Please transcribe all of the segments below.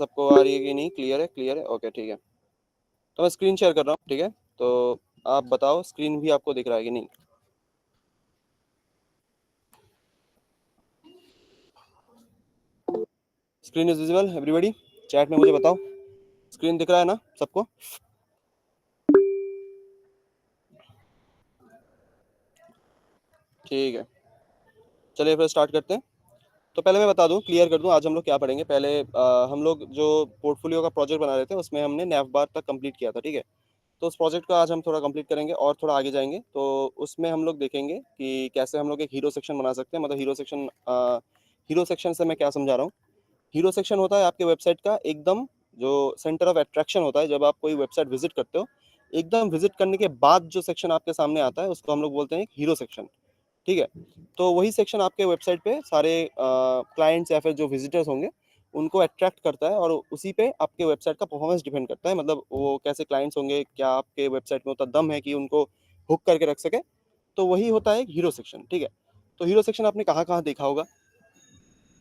सबको आ रही है कि नहीं? क्लियर है? क्लियर है, ओके ठीक है। तो मैं स्क्रीन शेयर कर रहा हूँ, ठीक है। तो आप बताओ स्क्रीन भी आपको दिख रहा है कि नहीं? Screen is visible everybody? Chat में मुझे बताओ, स्क्रीन दिख रहा है ना सबको? ठीक है, चलिए फिर स्टार्ट करते हैं। तो पहले मैं बता दूं, क्लियर कर दूं, आज हम लोग क्या पढ़ेंगे। पहले हम लोग जो पोर्टफोलियो का प्रोजेक्ट बना रहे थे उसमें हमने नैव बार तक कंप्लीट किया था, ठीक है। तो उस प्रोजेक्ट को आज हम थोड़ा कंप्लीट करेंगे और थोड़ा आगे जाएंगे। तो उसमें हम लोग देखेंगे कि कैसे हम लोग एक हीरो सेक्शन बना सकते हैं। मतलब हीरो सेक्शन से मैं क्या समझा रहा हूँ। हीरो सेक्शन होता है आपके वेबसाइट का एकदम जो सेंटर ऑफ अट्रैक्शन होता है। जब आप कोई वेबसाइट विजिट करते हो, एकदम विजिट करने के बाद जो सेक्शन आपके सामने आता है उसको हम लोग बोलते हैं हीरो सेक्शन, ठीक है। तो वही सेक्शन आपके वेबसाइट पे सारे क्लाइंट्स या फिर जो विजिटर्स होंगे उनको अट्रैक्ट करता है, और उसी पे आपके वेबसाइट का परफॉर्मेंस डिपेंड करता है। मतलब वो कैसे क्लाइंट्स होंगे, क्या आपके वेबसाइट में उतना दम है कि उनको हुक करके रख सके। तो वही होता है एक हीरो सेक्शन, ठीक है। तो हीरो सेक्शन आपने कहाँ कहाँ देखा होगा?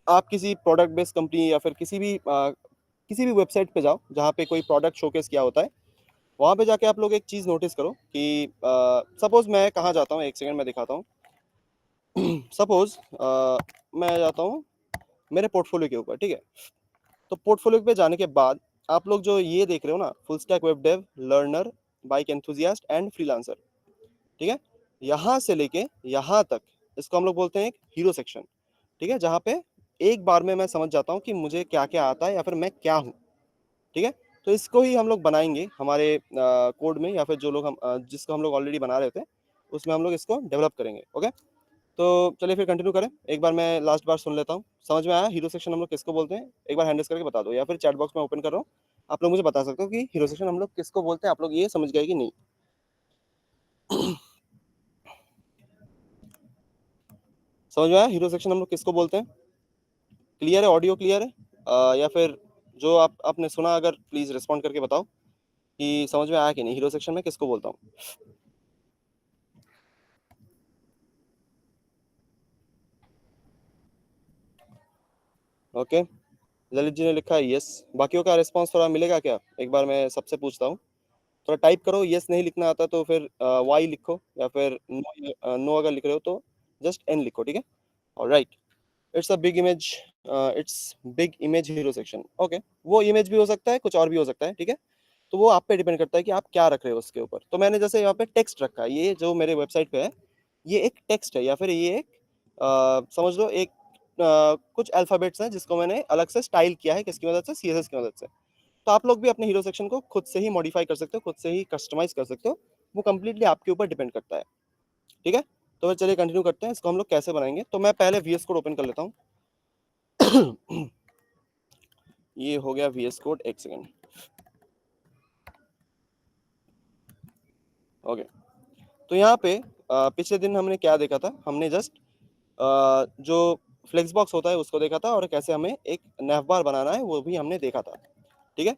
आप किसी प्रोडक्ट बेस्ड कंपनी या फिर किसी भी वेबसाइट पे जाओ जहाँ पे कोई प्रोडक्ट शोकेस किया होता है, वहाँ पे जाके आप लोग एक चीज़ नोटिस करो कि सपोज मैं कहाँ जाता हूँ, एक सेकंड में दिखाता हूँ। सपोज मैं जाता हूँ मेरे पोर्टफोलियो के ऊपर, ठीक है। तो पोर्टफोलियो पे जाने के बाद आप लोग जो ये देख रहे हो ना, full stack web dev, learner, bike enthusiast and freelancer, ठीक है। यहाँ से लेके यहाँ तक इसको हम लोग बोलते हैं एक हीरो सेक्शन, ठीक है। जहाँ पे एक बार में मैं समझ जाता हूँ कि मुझे क्या क्या आता है या फिर मैं क्या हूँ, ठीक है। तो इसको ही हम लोग बनाएंगे हमारे कोड में, या फिर जो लोग जिसको हम लोग ऑलरेडी बना रहे थे उसमें हम लोग इसको डेवलप करेंगे, ओके। तो चलिए फिर कंटिन्यू करें। एक बार मैं लास्ट बार सुन लेता हूँ, समझ में आया हीरो सेक्शन हम लोग किसको बोलते हैं? एक बार हैंड रेस करके बता दो, या फिर चैट बॉक्स में ओपन कर रहा हूँ, आप लोग मुझे बता सकते हो कि हीरो सेक्शन हम लोग किसको बोलते हैं। आप लोग ये समझ गए कि नहीं? समझ में आया हीरो सेक्शन हम लोग किसको बोलते हैं? क्लियर है? ऑडियो क्लियर है? या फिर जो आपने सुना, अगर प्लीज रिस्पॉन्ड करके बताओ कि समझ में आया कि नहीं, हीरो सेक्शन में किसको बोलता हूँ। ओके, ललित जी ने लिखा है यस। बाकियों का रिस्पॉन्स थोड़ा मिलेगा क्या? एक बार मैं सबसे पूछता हूँ, थोड़ा टाइप करो। यस नहीं लिखना आता तो फिर वाई लिखो, या फिर नो, नो अगर लिख रहे हो तो जस्ट एन लिखो, ठीक है। Alright, it's a big image, it's big image hero section, okay. वो इमेज भी हो सकता है, कुछ और भी हो सकता है, ठीक है। तो वो आप पे डिपेंड करता है कि आप क्या रख रहे हो उसके ऊपर। तो मैंने जैसे यहाँ पे टेक्स्ट रखा है, ये जो मेरे वेबसाइट पे है ये एक टेक्स्ट है, या फिर ये एक समझ लो एक कुछ अल्फाबेट्स हैं जिसको मैंने अलग से स्टाइल किया है, किसकी मदद से? सीएसएस की मदद से। तो आप लोग भी अपने हीरो सेक्शन को खुद से ही मॉडिफाई कर सकते हो, खुद से ही कस्टमाइज कर सकते हो। वो कंप्लीटली आपके ऊपर डिपेंड करता है, ठीक है। तो फिर चलिए कंटिन्यू करते हैं, इसको हम लोग कैसे बनाएंगे। तो मैं पहले वीएस कोड ओपन कर लेता हूँ। ये हो गया वीएस कोड, एक सेकेंड, ओके। तो यहाँ पे पिछले दिन हमने क्या देखा था? हमने जस्ट जो फ्लेक्स बॉक्स होता है उसको देखा था, और कैसे हमें एक नैवबार बनाना है वो भी हमने देखा था, ठीक है।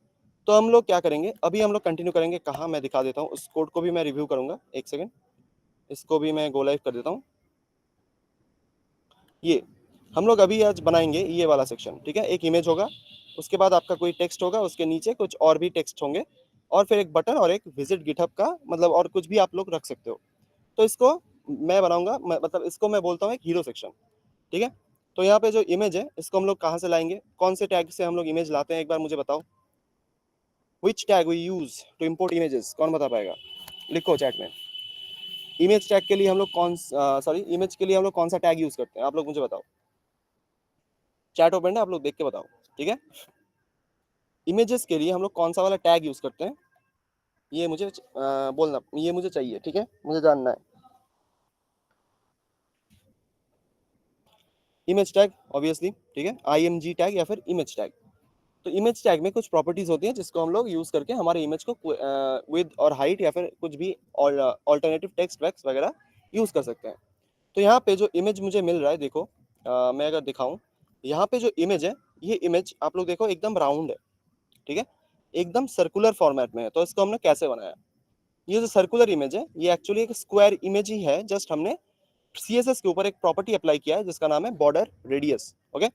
तो हम लोग क्या करेंगे अभी? हम लोग कंटिन्यू करेंगे कहाँ, मैं दिखा देता हूँ। उस कोड को भी मैं रिव्यू करूंगा, एक सेकेंड। इसको भी मैं गो लाइव कर देता हूँ। ये हम लोग अभी आज बनाएंगे ये वाला सेक्शन, ठीक है। एक इमेज होगा, उसके बाद आपका कोई टेक्स्ट होगा, उसके नीचे कुछ और भी टेक्स्ट होंगे, और फिर एक बटन और एक विजिट गिटहब का, मतलब और कुछ भी आप लोग रख सकते हो। तो इसको मैं बनाऊंगा, मतलब इसको मैं बोलता हूँ एक हीरो सेक्शन, ठीक है। तो यहाँ पे जो इमेज है इसको हम लोग कहाँ से लाएंगे? कौन से टैग से हम लोग इमेज लाते हैं? एक बार मुझे बताओ, which tag we use to import images? कौन बता पाएगा? लिखो चैट में। इमेज टैग के लिए हम लोग इमेज के लिए हम लोग कौन सा टैग यूज करते हैं? आप लोग मुझे बताओ। चैट ओपन है, आप लोग देख के बताओ, ठीक है। इमेजेस के लिए हम लोग कौन सा वाला टैग यूज करते हैं? ये मुझे बोलना, ये मुझे चाहिए, ठीक है, मुझे जानना है। इमेज टैग ऑब्वियसली, ठीक है, IMG टैग या फिर इमेज टैग। तो इमेज टैग में कुछ प्रॉपर्टीज होती हैं जिसको हम लोग यूज करके हमारे इमेज को विद और हाइट या फिर कुछ भी ऑल्टरनेटिव टेक्स्ट वैक्स वगैरह यूज कर सकते हैं। तो यहाँ पे जो इमेज मुझे मिल रहा है, देखो मैं अगर दिखाऊं, यहाँ पे जो इमेज है, ये इमेज आप लोग देखो एकदम राउंड है, ठीक है, एकदम सर्कुलर फॉर्मेट में है। तो इसको हमने कैसे बनाया? ये जो सर्कुलर इमेज है ये एक्चुअली एक स्क्वायर इमेज ही है, जस्ट हमने CSS के ऊपर एक प्रॉपर्टी अप्लाई किया है जिसका नाम है border radius, okay.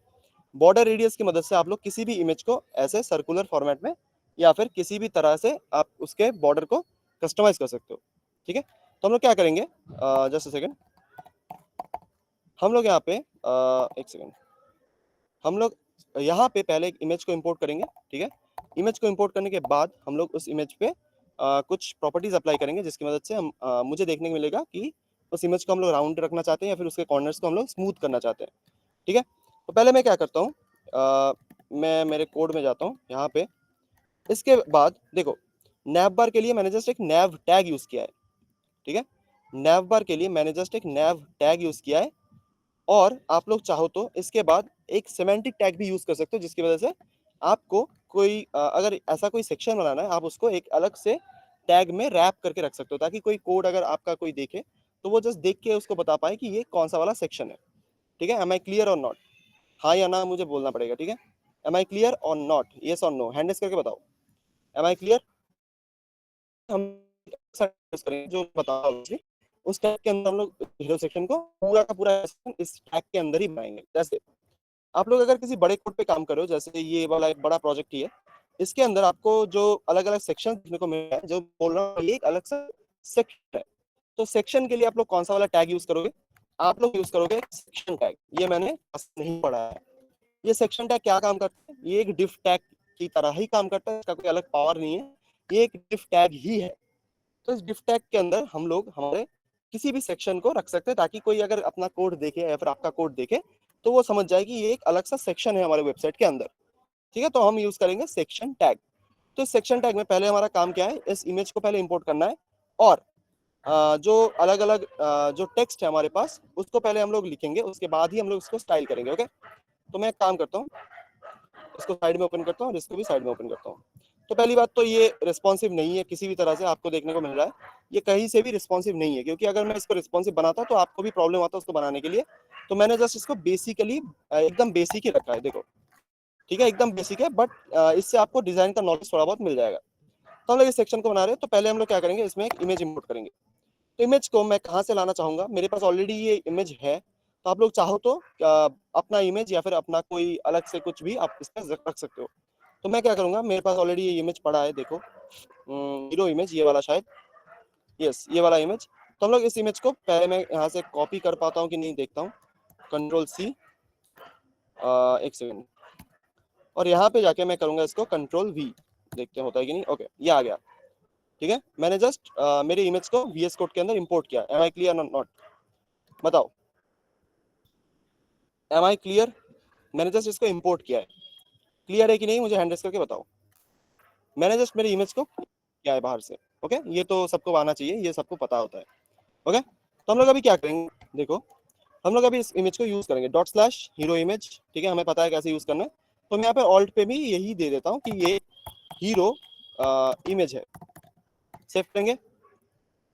Border radius की मदद से आप लोग किसी भी इमेज को ऐसे सर्कुलर फॉर्मेट में या फिर किसी भी तरह से आप उसके बॉर्डर को कस्टमाइज कर सकते हो, ठीक है। तो हम लोग क्या करेंगे, जस्ट अ सेकेंड, हम लोग यहाँ पे एक सेकेंड, हम लोग यहाँ पे पहले एक इमेज को इंपोर्ट करेंगे, ठीक है। इमेज को इंपोर्ट करने के बाद हम लोग उस इमेज पे कुछ प्रॉपर्टीज अप्लाई करेंगे जिसकी मदद से हम मुझे देखने को मिलेगा कि उस इमेज को हम लोग राउंड रखना चाहते हैं या फिर उसके कॉर्नर्स को हम लोग स्मूथ करना चाहते हैं, ठीक है। तो पहले मैं क्या करता हूँ, मैं मेरे कोड में जाता हूँ यहाँ पे। इसके बाद देखो, नैव बार के लिए मैंने जस्ट एक नैव टैग यूज किया है, ठीक है। नैव बार के लिए मैंने जस्ट एक नैव टैग यूज किया है, और आप लोग चाहो तो इसके बाद एक सेमेंटिक टैग भी यूज कर सकते हो जिसकी वजह से आपको कोई अगर ऐसा कोई सेक्शन बनाना है, आप उसको एक अलग से टैग में रैप करके रख सकते हो, ताकि कोई कोड अगर आपका कोई देखे तो वो जस्ट देख के उसको बता पाए कि ये कौन सा वाला सेक्शन है, ठीक है। एम आई क्लियर और नॉट, हाँ या ना मुझे बोलना पड़ेगा, ठीक है। एम आई क्लियर और नॉट, यस और नो, हैंड रेस करके बताओ, एम आई क्लियर। हम करेंगे जो बताओ, उस टैग के अंदर हम लोग हीरो सेक्शन को पूरा का पूरा इस टैग के अंदर ही बनाएंगे। जैसे आप लोग अगर किसी बड़े कोड पे काम कर रहे हो, जैसे ये वाला एक बड़ा प्रोजेक्ट ही है, इसके अंदर आपको जो अलग अलग सेक्शन देखने को मिल रहा है, जो बोल रहा हूँ ये एक अलग सा सेक्शन है। तो सेक्शन के लिए आप लोग कौन सा वाला टैग यूज करोगे, आप लोग यूज करोगे सेक्शन टैग। ये मैंने नहीं पढ़ा है। ये सेक्शन टैग क्या काम करता है, ये एक डिफ टैग की तरह ही काम करता है, इसका कोई अलग पावर नहीं है, ये एक डिफ टैग ही है। तो इस डिफ टैग के अंदर हम लोग हमारे किसी भी सेक्शन को रख सकते हैं, ताकि कोई अगर अपना कोड देखे या फिर आपका कोड देखे तो वो समझ जाए कि ये एक अलग सा सेक्शन है हमारे वेबसाइट के अंदर, ठीक है। तो हम यूज करेंगे सेक्शन टैग। तो सेक्शन टैग में पहले हमारा काम क्या है, इस इमेज को पहले इंपोर्ट करना है, और जो अलग अलग जो टेक्स्ट है हमारे पास उसको पहले हम लोग लिखेंगे, उसके बाद ही हम लोग इसको स्टाइल करेंगे, ओके। तो मैं एक काम करता हूँ, इसको साइड में ओपन करता हूँ और इसको भी साइड में ओपन करता हूँ। तो पहली बात तो ये रिस्पॉन्सिव नहीं है, किसी भी तरह से आपको देखने को मिल रहा है ये कहीं से भी रिस्पॉन्सिव नहीं है, क्योंकि अगर मैं इसको रिस्पॉन्सिव बनाता तो आपको भी प्रॉब्लम आता उसको बनाने के लिए। तो मैंने जस्ट इसको बेसिकली एकदम बेसिक ही रखा है, देखो, ठीक है, एकदम बेसिक है, बट इससे आपको डिजाइन का नॉलेज थोड़ा बहुत मिल जाएगा। तो हम लोग इस सेक्शन को बना रहे हैं, तो पहले हम लोग क्या करेंगे, इसमें एक इमेज इंपोर्ट करेंगे। तो इमेज को मैं कहाँ से लाना चाहूंगा, मेरे पास ऑलरेडी ये इमेज है, तो आप लोग चाहो तो अपना इमेज या फिर अपना कोई अलग से कुछ भी आप इस पर रख सकते हो। तो मैं क्या करूंगा, मेरे पास ऑलरेडी ये इमेज पड़ा है, देखो, हीरो इमेज, ये वाला शायद, यस ये वाला इमेज। तो हम लोग इस इमेज को पहले मैं यहाँ से कॉपी कर पाता हूँ कि नहीं देखता हूँ, कंट्रोल सी, एक सेकेंड, और यहाँ पे जाके मैं करूंगा इसको कंट्रोल वी, देखते हैं होता है कि नहीं। ओके, ये आ गया, ठीक है। मैंने जस्ट मेरे इमेज को VS कोड के अंदर इंपोर्ट किया। एम आई क्लियर नॉट, बताओ, एम आई क्लियर। मैंने जस्ट इसको इंपोर्ट किया है, क्लियर है कि नहीं मुझे हैंड रेस करके बताओ। मैंने जस्ट मेरी इमेज को किया है बाहर से, ओके। ये तो सबको आना चाहिए, ये सबको पता होता है, ओके। तो हम लोग अभी क्या करेंगे, देखो, हम लोग अभी इस इमेज को यूज करेंगे डॉट स्लैश हीरो इमेज, ठीक है, हमें पता है कैसे यूज करना है। तो मैं यहाँ पे ऑल्ट पे भी यही दे देता हूँ कि ये हीरो इमेज है, सेव करेंगे।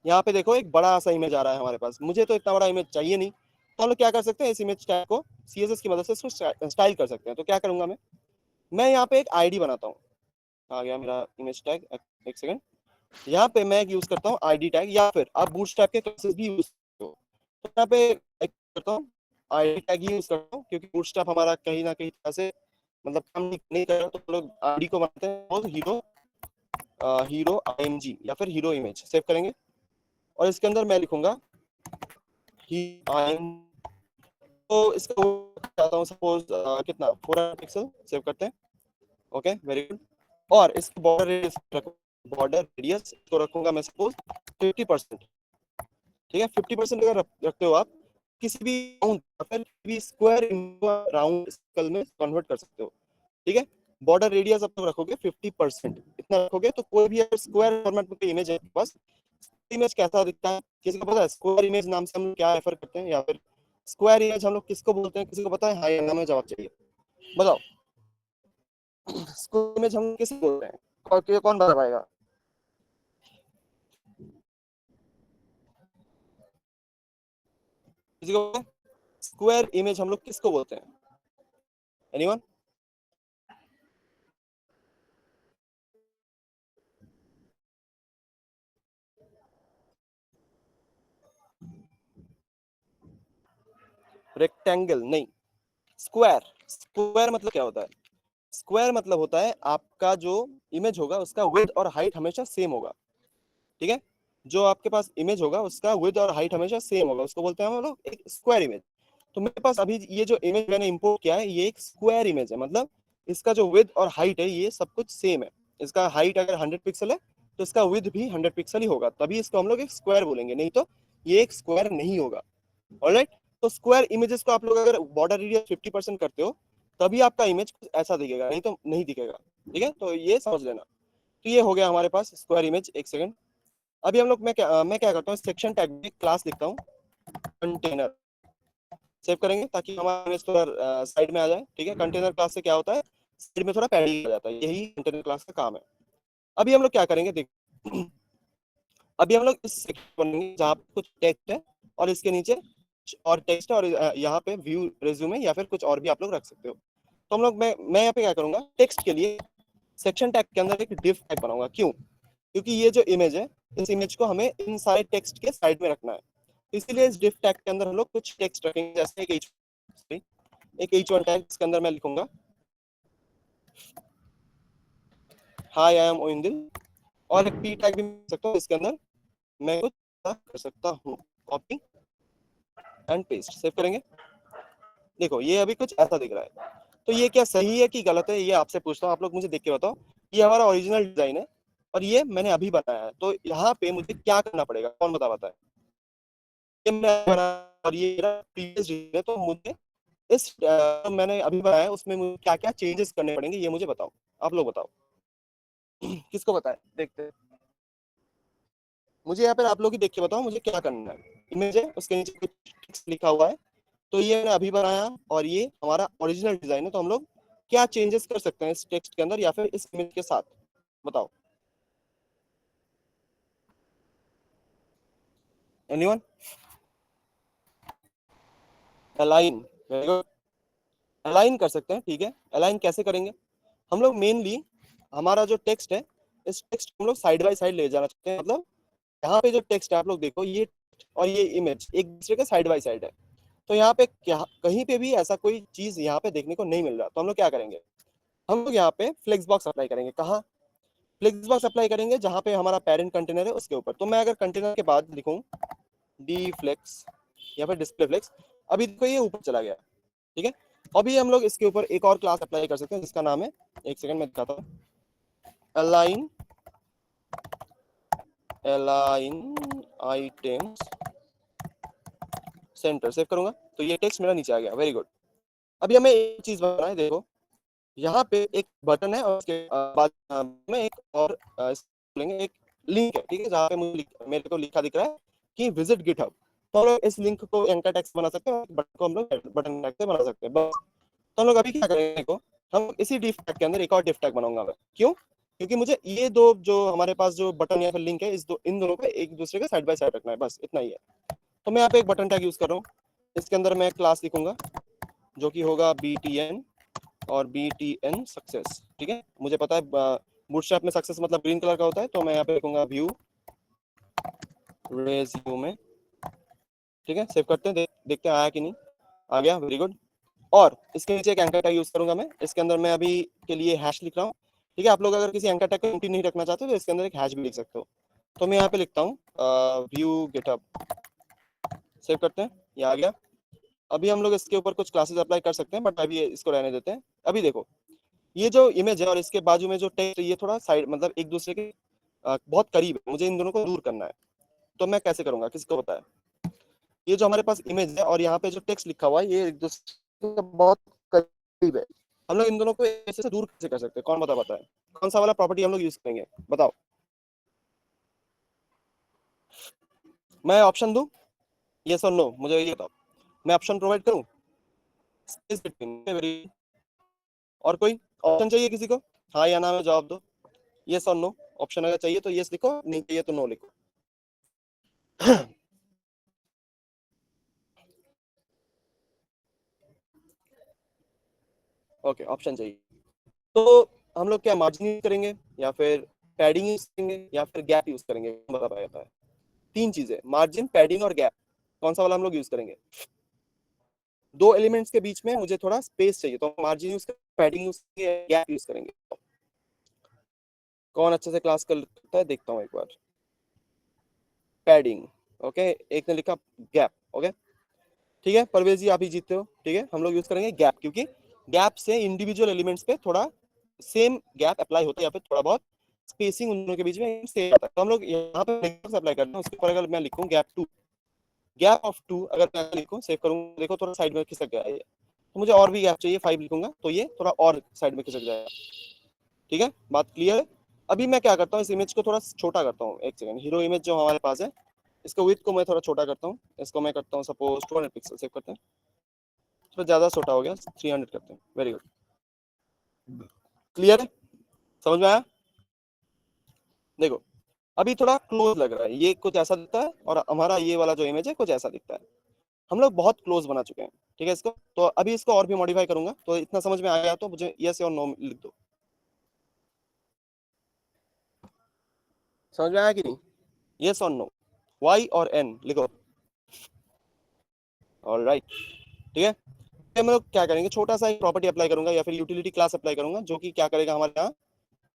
यहाँ पे देखो एक बड़ा सा इमेज आ रहा है हमारे पास, मुझे तो इतना बड़ा इमेज चाहिए नहीं, तो हम लोग क्या कर सकते हैं, इस इमेज टैग को CSS की मदद से इसको स्टाइल कर सकते हैं। तो क्या करूंगा मैं यहाँ पे एक आईडी बनाता हूँ, आ गया मेरा इमेज टैग, एक सेकंड। यहाँ पे मैं यूज करता हूँ आईडी टैग, या फिर आप बूटस्ट्रैप के क्लासेस भी यूज करते हो। तो यहाँ पे एक करता हूँ, आईडी टैग ही यूज करता हूँ, क्योंकि बूटस्ट्रैप हमारा कहीं ना कहीं तरह से मतलब काम नहीं कर रहा, तो हम लोग आईडी को बनाते हैं हीरो हीरो IMG या फिर हीरो इमेज, सेव करेंगे। और इसके अंदर मैं लिखूंगा तो इसका चाहता हूँ सपोज कितना 400 पिक्सल, सेव करते हैं, ओके, वेरी गुड। और इसके बॉर्डर रेडियस रखो, बॉर्डर रेडियस को रखूंगा मैं सपोज 50%, ठीक है। 50% अगर रखते हो आप, किसी भी भी स्क्वायर राउंड सर्कल में कन्वर्ट कर सकते हो, ठीक है। बॉर्डर रेडियस आप रखोगे 50%, इतना रखोगे तो कोई भी अगर स्क्वायर फॉर्मेट में कोई इमेज है बस, इमेज कैसा दिखता है किसी को पता है, स्क्वायर इमेज नाम से हम क्या रेफर करते हैं, या फिर स्क्वायर इमेज हम लोग किसको बोलते हैं, किसी को पता है, हाँ या ना में जवाब चाहिए, बताओ। स्क्वायर इमेज हम किसे बोलते हैं, कौन बता पाएगा। किसी को स्क्वायर इमेज हम लोग किसको बोलते हैं, एनीवन। रेक्टेंगल नहीं, स्क्वायर, स्क्वायर मतलब क्या होता है? स्क्वायर मतलब होता है आपका जो इमेज होगा उसका विड्थ और हाइट हमेशा सेम होगा, ठीक है? जो आपके पास इमेज होगा उसका विड्थ और हाइट हमेशा सेम होगा, उसको बोलते हैं हम लोग एक स्क्वायर इमेज। तो मेरे पास अभी ये जो इमेज मैंने इंपोर्ट किया है ये एक स्क्वायर इमेज है, मतलब इसका जो विड्थ और हाइट है ये सब कुछ सेम है। इसका हाइट अगर 100 पिक्सल है तो इसका विड्थ भी 100 पिक्सल ही होगा, तभी इसको हम लोग एक स्क्वायर बोलेंगे, नहीं तो ये एक स्क्वायर नहीं होगा। ऑलराइट, तो स्क्वायर इमेजेस को आप लोग अगर बॉर्डर एरिया 50% करते हो तभी आपका इमेज कुछ ऐसा दिखेगा, नहीं तो नहीं दिखेगा, ठीक है? तो ये समझ लेना। तो ये हो गया हमारे पास स्क्वायर इमेज। एक सेकंड, अभी हम लोग मैं क्या करता हूँ, सेक्शन टैग में क्लास लिखता हूँ कंटेनर, सेव करेंगे ताकि हमारा इमेज थोड़ा साइड में आ जाए, ठीक है? कंटेनर क्लास से क्या होता है, साइड में थोड़ा पैडिंग आ जाता है, यही कंटेनर क्लास का काम है। अभी हम लोग क्या करेंगे देख अभी हम लोग इस सेक्शन बनाएंगे जहाँ पे कुछ टेक्स्ट है और इसके नीचे और टेक्स्ट है, और यहाँ पे व्यू रिज्यूमे या फिर कुछ और भी आप लोग रख सकते हो। तो हम लोग मैं यहाँ पे क्या करूंगा, टेक्स्ट के लिए सेक्शन टैग के अंदर एक डिव टैग बनाऊंगा। क्यों? क्योंकि ये जो इमेज है इस इमेज को हमें इन सारे टेक्स्ट के साइड में रखना है, तो इसीलिए इस डिव टैग के अंदर हम लोग कुछ टेक्स्ट रखेंगे, जैसे एक H1 टैग, इसके अंदर मैं लिखूंगा हाय आई एम ओइंदिल, और एक P टैग भी लिख सकता हूँ, इसके अंदर मैं कुछ कर सकता हूँ, कॉपी एंड पेस्ट, सेव करेंगे। देखो ये अभी कुछ ऐसा दिख रहा है, तो ये क्या सही है कि गलत है ये आपसे पूछता हूँ, आप लोग मुझे देख के बताओ। ये हमारा ओरिजिनल डिजाइन है और ये मैंने अभी बनाया है, तो यहाँ पे मुझे क्या करना पड़ेगा, कौन बताता है? ये मैं बना और ये मेरा प्रीवियस डिजाइन है, तो मुझे इस मैंने अभी बनाया है उसमें मुझे क्या क्या चेंजेस करने पड़ेंगे ये मुझे बताओ, आप लोग बताओ। किसको बताए देखते हैं, मुझे यहाँ पे आप लोग ही देख के बताओ मुझे क्या करना है। इमेज है उसके नीचे कुछ टेक्स्ट लिखा हुआ है, तो ये मैंने अभी बनाया और ये हमारा ओरिजिनल डिजाइन है, तो हम लोग क्या चेंजेस कर सकते हैं इस टेक्स्ट के अंदर या फिर इस इमेज के साथ, बताओ। Anyone? Align, very good, align कर सकते हैं, ठीक है। अलाइन कैसे करेंगे, हम लोग मेनली हमारा जो टेक्स्ट है इस टेक्स्ट को हम लोग साइड बाय साइड ले जाना चाहते हैं, मतलब यहाँ पे जो टेक्स्ट है आप लोग देखो, ये और ये इमेज एक दूसरे के साइड बाय साइड है, तो यहाँ पे क्या कहीं पे भी ऐसा कोई चीज यहाँ पे देखने को नहीं मिल रहा, तो हम लोग क्या करेंगे, हम लोग यहाँ पे फ्लेक्स बॉक्स अप्लाई करेंगे। कहाँ? फ्लेक्स बॉक्स अप्लाई करेंगे जहाँ पे हमारा पेरेंट कंटेनर है उसके ऊपर। तो मैं अगर कंटेनर के बाद लिखूँ डी फ्लेक्स या फिर डिस्प्ले फ्लेक्स, अभी देखो ये ऊपर चला गया, ठीक है। अभी हम लोग इसके ऊपर एक और क्लास अप्लाई कर सकते हैं जिसका नाम है, एक सेकंड में दिखाता हूँ, align align items centre, save करूंगा तो ये टेक्स्ट मेरा नीचे आ गया, वेरी गुड। अभी हमें एक चीज बनाना है, देखो यहाँ पे एक बटन है और उसके बाद में एक और लेंगे एक लिंक है, ठीक है, जहाँ पे मेरे को लिखा दिख रहा है कि विजिट गिटहब, तो हम लोग इस लिंक को एंकर टेक्स्ट बना सकते हैं, बटन को हम लोग बटन टैग से बना सकते हैं बस। तो हम लोग अभी क्या करेंगे, देखो हम इसी डिफ टैग के अंदर एक और डिफ टैग बनाऊंगा मैं। क्यों? क्योंकि मुझे ये दो जो हमारे पास जो बटन या फिर लिंक है इन दोनों को एक दूसरे के साइड बाय साइड रखना है, बस इतना ही है। तो मैं यहाँ पे एक बटन टैग यूज कर रहा हूँ, इसके अंदर मैं क्लास लिखूंगा जो कि होगा BTN और BTN सक्सेस, ठीक है। मुझे पता है बूटस्ट्रैप में सक्सेस मतलब ग्रीन कलर का होता है, तो मैं यहाँ पे लिखूंगा व्यू रेज्यूमे, ठीक है। सेव करते हैं, देखते हैं आया कि नहीं, आ गया, वेरी गुड। और इसके नीचे एक एंकर टैग यूज करूंगा मैं, इसके अंदर मैं अभी के लिए हैश लिख रहा हूँ, ठीक है। आप लोग अगर किसी एंकर टैग को एम्प्टी नहीं रखना चाहते तो इसके अंदर एक हैश भी लिख सकते हो। तो मैं यहाँ पे लिखता हूँ व्यू गिटहब, सेव करते हैं, ये आ गया। अभी हम लोग इसके ऊपर कुछ क्लासेस अप्लाई कर सकते हैं, बट अभी इसको रहने देते हैं। अभी देखो ये जो इमेज है और इसके बाजू में जो टेक्स्ट है ये थोड़ा साइड मतलब एक दूसरे के बहुत करीब है, मुझे इन दोनों को दूर करना है। तो मैं कैसे करूंगा, किसको पता है? ये जो हमारे पास इमेज है और यहाँ पे जो टेक्स्ट लिखा हुआ है ये एक दूसरे के बहुत करीब है, हम लोग इन दोनों को ऐसे से दूर कैसे कर सकते हैं, कौन बता है? कौन सा वाला प्रॉपर्टी हम लोग यूज करेंगे, बताओ। मैं ऑप्शन दूं, यस और नो, मुझे ये बताओ, मैं ऑप्शन प्रोवाइड करूं? स्पेस बिटवीन, और कोई ऑप्शन चाहिए किसी को? हाँ या ना में जवाब दो, यस और नो। ऑप्शन अगर चाहिए तो यस लिखो, नहीं चाहिए तो नो लिखो। ओके, ऑप्शन चाहिए। तो हम लोग क्या मार्जिन यूज करेंगे या फिर पैडिंग यूज करेंगे या फिर गैप यूज करेंगे, बता पाता है? तीन चीजें, मार्जिन, पैडिंग और गैप, कौन सा वाला हम लोग यूज करेंगे? दो एलिमेंट्स के बीच में मुझे थोड़ा स्पेस चाहिए, तो मार्जिन यूज करेंगे, पैडिंग यूज करेंगे, गैप यूज करेंगे। कौन अच्छे से क्लास करता है देखता हूँ एक बार। पैडिंग, ओके, एक ने लिखा गैप, ओके ठीक है। परवेज जी आप ही जीतते हो, ठीक है। हम लोग यूज करेंगे गैप, क्योंकि गैप से इंडिविजुअल एलिमेंट्स पे थोड़ा सेम गैप अप्लाई होता है, या फिर थोड़ा बहुत स्पेसिंग उन दोनों के बीच में सेम आता है। तो हम लोग यहाँ पे अप्लाई करते हैं। उसके ऊपर अगर मैं लिखूँ गैप 2, गैप ऑफ 2 अगर मैं लिखूँ, सेव करूँ, देखो थोड़ा साइड में खिसक गया है ये, तो मुझे और भी गैप चाहिए, 5 लिखूंगा तो ये थोड़ा और साइड में खिसक जाएगा। ठीक है, बात क्लियर है। अभी मैं क्या करता हूँ, इस इमेज को थोड़ा छोटा करता हूँ, एक सेकंड। हीरो इमेज जो हमारे पास है, इसका विड्थ को मैं थोड़ा छोटा करता हूँ। इसको मैं करता हूँ सपोज 200 पिक्सल, सेव करते हैं। थोड़ा ज्यादा छोटा हो गया, 300 करते हैं। वेरी गुड, क्लियर है, समझ में आया। देखो अभी थोड़ा क्लोज लग रहा है, ये कुछ ऐसा दिखता है, और हमारा ये वाला जो इमेज है कुछ ऐसा दिखता है। हम लोग बहुत क्लोज बना चुके हैं, ठीक है। इसको तो अभी इसको और भी मॉडिफाई करूंगा, तो इतना समझ में आ गया तो मुझे यस और नो लिख दो। समझ में आया कि नहीं, यस और नो, वाई और एन लिखो। ऑलराइट, ठीक है। हम लोग क्या करेंगे, छोटा सा एक प्रॉपर्टी अप्लाई करूंगा, या फिर यूटिलिटी क्लास अप्लाई करूंगा, जो कि क्या करेगा हमारे यहाँ,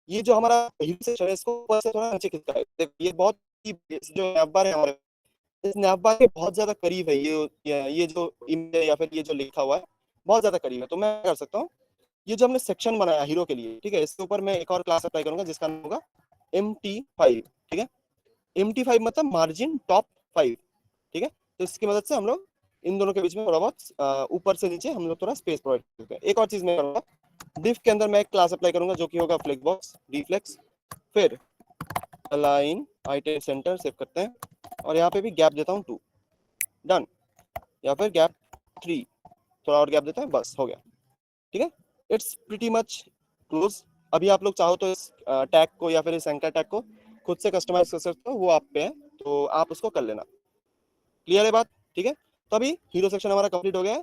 ये जो हमारा हिल सेक्शन है इसको ऊपर से थोड़ा नीचे खिसकाएगा। ये बहुत ही जो नैवबार है हमारे, इस नैवबार के बहुत ज्यादा करीब है ये जो इमेज है या फिर ये जो लिखा हुआ है बहुत ज्यादा करीब है। तो मैं कर सकता हूँ, ये जो हमने सेक्शन बनाया हीरो के लिए, ठीक है, इसके ऊपर मैं एक और क्लास अप्लाई करूंगा जिसका नाम होगा MT5, ठीक है। MT5 मतलब मार्जिन टॉप 5, ठीक है। तो इसकी मदद से हम लोग इन दोनों के बीच में थोड़ा बहुत ऊपर से नीचे हम लोग थोड़ा स्पेस प्रोवाइड करते हैं। एक और चीज मैं करूंगा, डिफ के अंदर मैं एक क्लास अप्लाई करूंगा जो कि होगा फ्लेक्स बॉक्स डीफ्लेक्स, फिर अलाइन आइटम सेंटर, सेव करते हैं, और यहाँ पे भी गैप देता हूँ 2, डन। या फिर गैप 3, थोड़ा और गैप देता है, बस हो गया, ठीक है। It's pretty much close. अभी आप लोग चाहो तो इस टैग को या फिर इस एंकर टैग को खुद से कस्टमाइज कर सकते हो, वो आप पे है, तो आप उसको कर लेना। क्लियर है बात, ठीक है। तो अभी हीरो सेक्शन हमारा कंप्लीट हो गया है,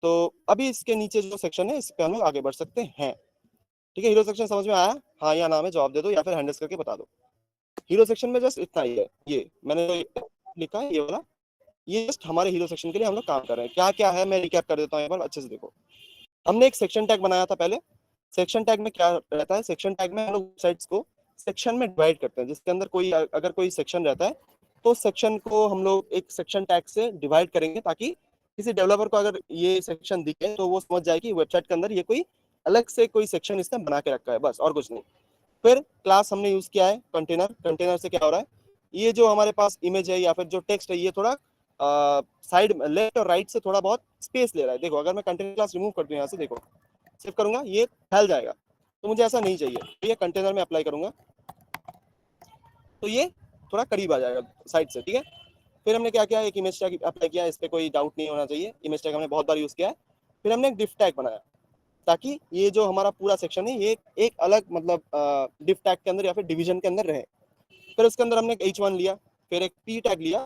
तो अभी इसके नीचे जो सेक्शन है इस पे हम लोग आगे बढ़ सकते हैं, ठीक है। हीरो सेक्शन समझ में आया, हाँ या ना में जवाब दे दो, या फिर हैंडल्स करके बता दो। हीरो सेक्शन में जस्ट इतना ही है, ये मैंने जो लिखा है ये वाला, ये जस्ट हमारे हीरो सेक्शन के लिए हम लोग काम कर रहे हैं। क्या क्या है मैं रिकैप कर देता हूँ एक बार, अच्छे से देखो। हमने एक सेक्शन टैग बनाया था पहले। सेक्शन टैग में क्या रहता है, सेक्शन टैग में हम लोग वेबसाइट्स को सेक्शन में डिवाइड करते हैं, जिसके अंदर कोई अगर कोई सेक्शन रहता है तो सेक्शन को हम लोग एक सेक्शन टैग से डिवाइड करेंगे, ताकि किसी डेवलपर को अगर ये सेक्शन दिखे तो वो समझ जाए कि वेबसाइट के अंदर ये कोई अलग से कोई सेक्शन इसने बना के रखा है, बस और कुछ नहीं। फिर क्लास हमने यूज किया है कंटेनर। कंटेनर से क्या हो रहा है, ये जो हमारे पास इमेज है या फिर जो टेक्स्ट है ये थोड़ा साइड लेफ्ट और राइट से थोड़ा बहुत स्पेस ले रहा है। देखो अगर मैं कंटेनर क्लास रिमूव कर दूं यहाँ से, देखो सेव करूंगा ये फैल जाएगा, तो मुझे ऐसा नहीं चाहिए, तो ये कंटेनर में अप्लाई करूंगा तो ये थोड़ा करीब आ जाएगा साइड से, ठीक है। फिर हमने क्या किया, एक इमेज टैग अप्लाई किया, इस पर कोई डाउट नहीं होना चाहिए, इमेज टैग हमने बहुत बार यूज किया है। फिर हमने एक डिफ टैग बनाया, ताकि ये जो हमारा पूरा सेक्शन है ये एक अलग मतलब डिफ टैग के अंदर या फिर डिवीजन के अंदर रहे। फिर उसके अंदर हमने एक H1 लिया, फिर एक P टैग लिया,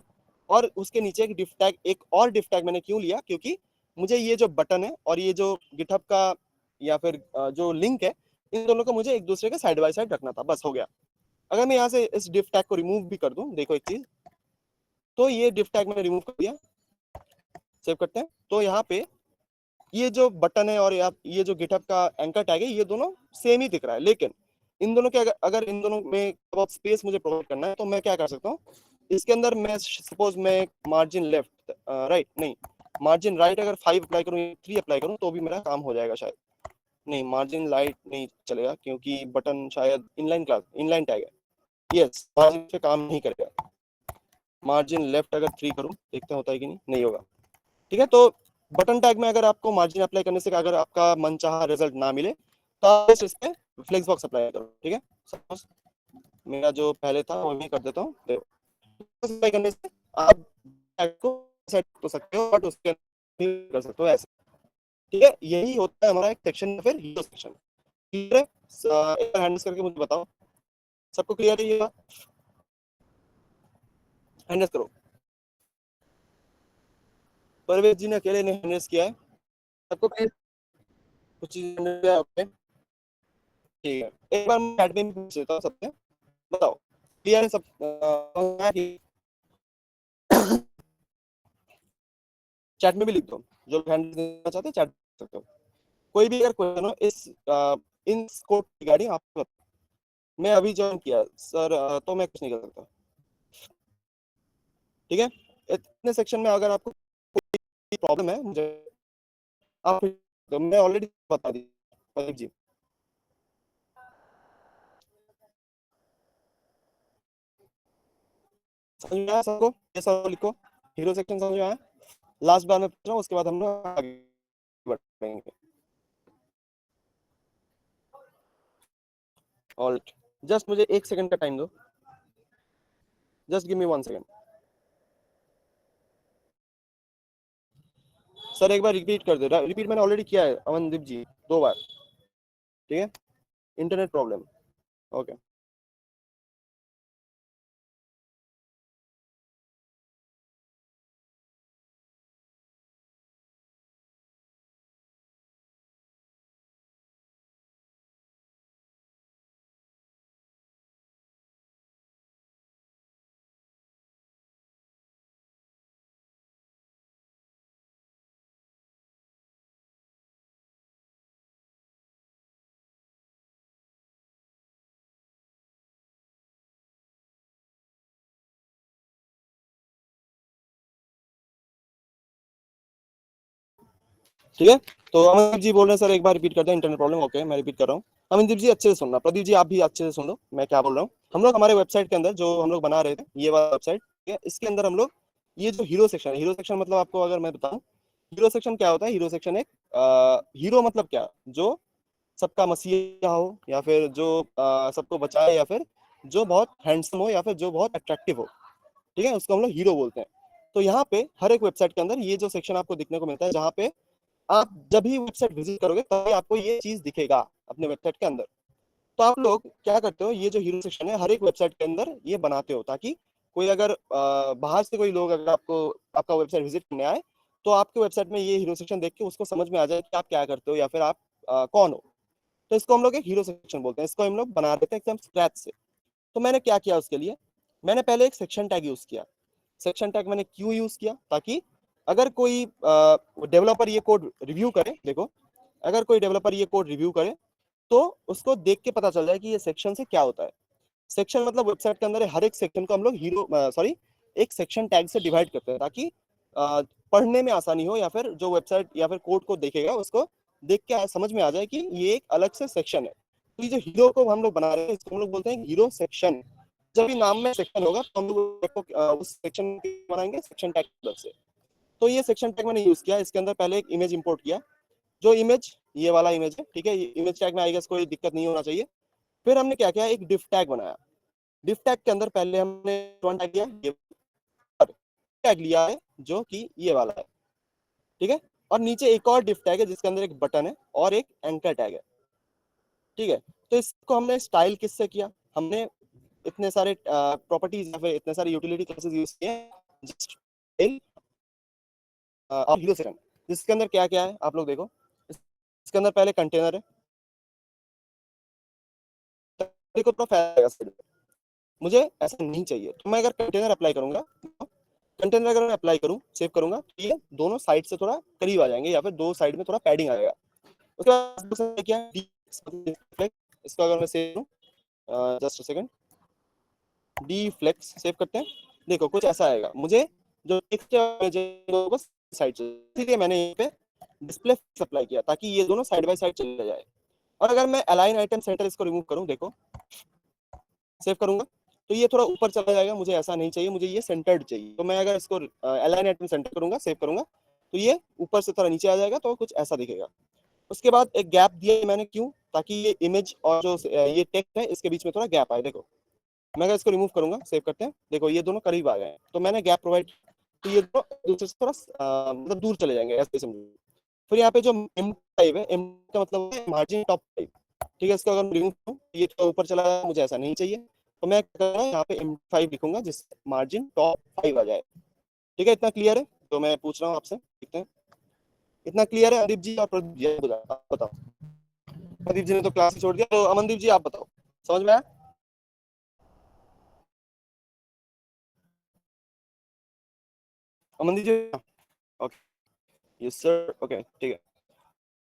और उसके नीचे एक डिफ टैग, एक और डिफ टैग मैंने क्यों लिया, क्योंकि मुझे ये जो बटन है और ये जो गिटहब का या फिर जो लिंक है, इन दोनों को मुझे एक दूसरे के साइड बाय साइड रखना था, बस हो गया। अगर मैं यहाँ से इस डिफ टैग को रिमूव भी कर दूं, देखो एक चीज, तो ये डिफ टैग मैंने रिमूव कर दिया, सेव करते हैं, तो यहाँ पे ये जो बटन है और ये जो गिटहब का एंकर टैग है ये दोनों सेम ही दिख रहा है। लेकिन इन दोनों के अगर इन दोनों में बहुत स्पेस मुझे प्रोवाइड करना है, तो मैं क्या कर सकता हूँ, इसके अंदर मैं सपोज मैं मार्जिन लेफ्ट राइट नहीं, मार्जिन राइट अगर 5 अप्लाई करूँ, 3 अप्लाई करूँ, तो भी मेरा काम हो जाएगा शायद। नहीं, मार्जिन लाइट नहीं चलेगा, क्योंकि बटन शायद इनलाइन क्लास इनलाइन टैग है, यस मार्जिन पे काम नहीं करेगा। मार्जिन लेफ्ट अगर 3 करूँ, देखते हैं होता है कि नहीं होगा, ठीक है। तो बटन टैग में अगर आपको मार्जिन अप्लाई करने से अगर आपका मनचाहा रिजल्ट ना मिले, तो आप इस पे फ्लेक्स बॉक्स अप्लाई करो, ठीक है। सपोज मेरा जो पहले था वो मैं कर देता हूँ, अप्लाई करने से आप टैग को सेट कर सकते हो, बट उसके अंदर कर सकते हो ऐसे, ठीक है। यही होता है हमारा एक सेक्शन या फिर हीरो सेक्शन, क्लियर है। एक बार हैंडल्स करके मुझे बताओ, सबको क्लियर है ये बात, हैंडल्स करो। परवेज जी ने अकेले ने हैंडल्स किया है, सबको कुछ चीज ओके, ठीक है। एक बार मैं चैट में भी पूछ लेता हूँ सबसे, बताओ क्लियर है सब, चैट में भी लिख दो, जो हैंड देना चाहते हैं चैट कर सकते हो। कोई भी अगर क्वेश्चन हो इस इन कोड रिगार्डिंग आप बताओ। मैं अभी ज्वाइन किया सर, तो मैं कुछ नहीं कर सकता। ठीक है, इतने सेक्शन में अगर आपको कोई प्रॉब्लम है मुझे आप, तो मैं ऑलरेडी बता दी प्रदीप जी। समझ में आया सबको? ये सब लिखो, हीरो सेक्शन समझ में आया? लास्ट बार में पूछ रहा हूँ, उसके बाद हम लोग आगे बढ़ेंगे। ऑल जस्ट मुझे 1 सेकंड का टाइम दो, just give me 1 second. Sir एक बार रिपीट कर दे, रिपीट मैंने ऑलरेडी किया है अमनदीप जी 2 बार। ठीक है, इंटरनेट प्रॉब्लम। ओके ठीक है, तो अमनदीप जी बोल रहे हैं सर एक बार रिपीट कर दें, इंटरनेट प्रॉब्लम। ओके मैं रिपीट कर रहा हूँ। अमनदीप जी अच्छे से सुनना, प्रदीप जी आप भी अच्छे से सुन लो मैं क्या बोल रहा हूँ। हम लोग हमारे वेबसाइट के अंदर जो हम लोग बना रहे थे, ये वाला वेबसाइट, ठीक है, इसके अंदर हम लोग ये जो हीरो सेक्शन है, हीरो सेक्शन मतलब आपको अगर मैं बताऊं, हीरो सेक्शन क्या होता है? हीरो सेक्शन एक हीरो मतलब क्या, जो सबका मसीहा हो, या फिर जो सबको बचाए, या फिर जो बहुत हैंडसम हो, या फिर जो बहुत अट्रैक्टिव हो, ठीक है, उसको हम लोग हीरो बोलते हैं। तो यहाँ पे हर एक वेबसाइट के अंदर ये जो सेक्शन आपको दिखने को मिलता है, जहाँ पे आप जब भी वेबसाइट विजिट करोगे तभी आपको ये चीज दिखेगा अपने वेबसाइट के अंदर। तो आप लोग क्या करते हो, ये जो हीरो सेक्शन है हर एक वेबसाइट के अंदर ये बनाते हो, ताकि कोई अगर बाहर से कोई लोग अगर आपको आपका वेबसाइट विजिट करने आए, तो आपके वेबसाइट में ये हीरो सेक्शन देख के उसको समझ में आ जाए कि आप क्या करते हो, या फिर आप कौन हो। तो इसको हम लोग एक हीरो सेक्शन बोलते हैं, इसको हम लोग बना देते हैं एकदम स्क्रैच से। तो मैंने क्या किया उसके लिए, मैंने पहले एक सेक्शन टैग यूज किया। सेक्शन टैग मैंने क्यों यूज किया, ताकि अगर कोई डेवलपर ये कोड रिव्यू करे, देखो अगर कोई डेवलपर ये कोड रिव्यू करे तो उसको देख के पता चल जाए कि ये सेक्शन से क्या होता है। सेक्शन मतलब वेबसाइट के अंदर हर एक सेक्शन को हम लोग हीरो सॉरी एक सेक्शन टैग से डिवाइड करते हैं, ताकि पढ़ने में आसानी हो, या फिर जो वेबसाइट या फिर कोड को देखेगा उसको देख के समझ में आ जाए कि ये एक अलग से सेक्शन है। तो ये जो हीरो को हम लोग बना रहे हैं इसको हम लोग बोलते हैं हीरो सेक्शन। जब भी नाम में सेक्शन होगा तो हम लोग उस सेक्शन बनाएंगे सेक्शन टैग से। तो ये सेक्शन टैग मैंने यूज किया, इसके अंदर पहले एक इमेज इंपोर्ट किया, जो इमेज ये वाला इमेज है, ठीक है, ये इमेज टैग में आई गेस कोई दिक्कत नहीं होना चाहिए। फिर हमने क्या किया, एक डिफ टैग बनाया। डिफ टैग के अंदर पहले हमने वन टैग लिया, ये टैग लिया है जो कि ये वाला है, ठीक है, और नीचे एक और डिफ टैग है जिसके अंदर एक बटन है और एक एंकर टैग है, ठीक है। तो इसको हमने स्टाइल किससे किया, हमने इतने सारे प्रॉपर्टीज या फिर इतने सारे यूटिलिटी क्लासेस यूज किए हैं, जस्ट और हीरो सेक्शन, जिसके अंदर क्या क्या है आप लोग देखो। इसके अंदर पहले कंटेनर है, देखो तो फैल, मुझे ऐसा नहीं चाहिए, तो मैं अगर कंटेनर अप्लाई करूंगा, कंटेनर अगर मैं अप्लाई करूं सेव करूंगा तो ये दोनों साइड से थोड़ा करीब आ जाएंगे, या फिर दो साइड में थोड़ा पैडिंग आ जाएगा। उसके बाद क्या इसको अगर मैं सेव करूं, just second, D flex save करते हैं, देखो कुछ ऐसा आएगा। मुझे जो टेक्स्ट बस साइड से, इसीलिए मैंने यहाँ पे डिस्प्ले अप्लाई किया ताकि ये दोनों साइड बाय साइड चले जाए। और अगर मैं अलाइन आइटम सेंटर इसको रिमूव करूं, देखो सेव करूंगा तो ये थोड़ा ऊपर चला जाएगा, मुझे ऐसा नहीं चाहिए, मुझे ये सेंटर्ड चाहिए। तो मैं अगर इसको अलाइन आइटम सेंटर करूंगा, सेव करूंगा, तो ये ऊपर से थोड़ा नीचे आ जाएगा, तो कुछ ऐसा दिखेगा। उसके बाद एक गैप दिया मैंने, क्यों, ताकि ये इमेज और जो ये टेक्स्ट है इसके बीच में थोड़ा गैप आए। देखो मैं अगर इसको रिमूव करूंगा, सेव करते हैं, देखो ये दोनों करीब आ गए हैं, तो मैंने गैप प्रोवाइड, तो ये दोनों दूसरे से थोड़ा मतलब दूर चले जाएंगे, ऐसे समझो। फिर यहाँ पे जो M5 है, M का मतलब है मार्जिन टॉप 5, ठीक है, इसको अगर रिमूव करूँ ये तो ऊपर चला जाए, मुझे ऐसा नहीं चाहिए, तो मैं क्या कर रहा हूँ यहाँ पे M5 लिखूंगा जिससे मार्जिन टॉप 5 आ जाए। ठीक है, इतना क्लियर है? तो मैं पूछ रहा हूँ आपसे, देखते हैं इतना क्लियर है? अदीप जी और प्रदीप जी आप बताओ। प्रदीप जी ने तो क्लास ही छोड़ दिया, तो अमनदीप जी आप बताओ, समझ में आया? अमनदीप जी, ओके। यस सर, ओके ठीक है।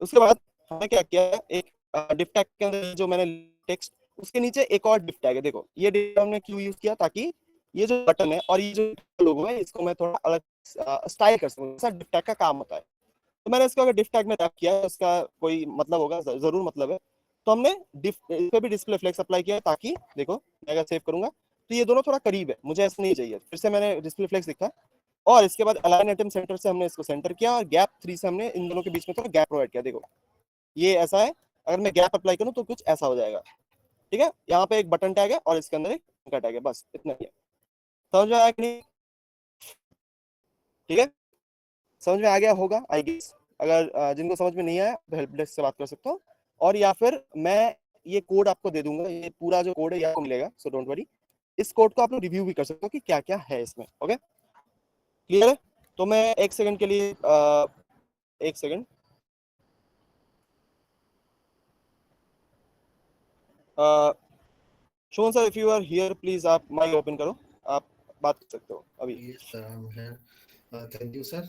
उसके बाद हमने क्या किया है, एक div tag के अंदर जो मैंने टेक्स्ट, उसके नीचे एक और div tag है। देखो ये div tag हमने क्यों यूज किया, ताकि ये जो बटन है और ये जो लोगो है इसको मैं थोड़ा अलग स्टाइल कर सकूं। ऐसा div tag का काम होता है। तो मैंने इसको अगर div tag में रैप किया है, उसका कोई मतलब होगा, जरूर मतलब है। तो हमने इस पे भी डिस्प्ले फ्लेक्स अप्लाई किया, ताकि देखो मैं अगर सेव करूंगा तो ये दोनों थोड़ा करीब है, मुझे ऐसा नहीं चाहिए। फिर से मैंने डिस्प्ले फ्लेक्स लिखा, और इसके बाद अलाइन आइटम सेंटर से हमने इसको सेंटर किया, और गैप 3 से हमने इन दोनों के बीच में थोड़ा गैप प्रोवाइड किया। देखो ये ऐसा है, अगर मैं गैप अप्लाई करूं तो कुछ ऐसा हो जाएगा। ठीक है, यहाँ पे एक बटन टैग है और इसके अंदर एक का टैग है, बस इतना ही है। समझ में आया कि नहीं? ठीक है, समझ में आ गया होगा आई गेस। अगर जिनको समझ में नहीं आया तो हेल्प डेस्क से बात कर सकता हूँ, और या फिर मैं ये कोड आपको दे दूंगा। ये पूरा जो कोड है ये आपको मिलेगा, सो डोंट वरी। इस कोड को आप लोग रिव्यू भी कर सकते हो कि क्या क्या है इसमें। ओके, क्लियर है? तो मैं एक सेकंड के लिए एक सेकंड, शोन sir, if you are here please आप माइक ओपन करो, आप बात कर सकते हो अभी। Yes, sir, I'm here. Thank you, sir.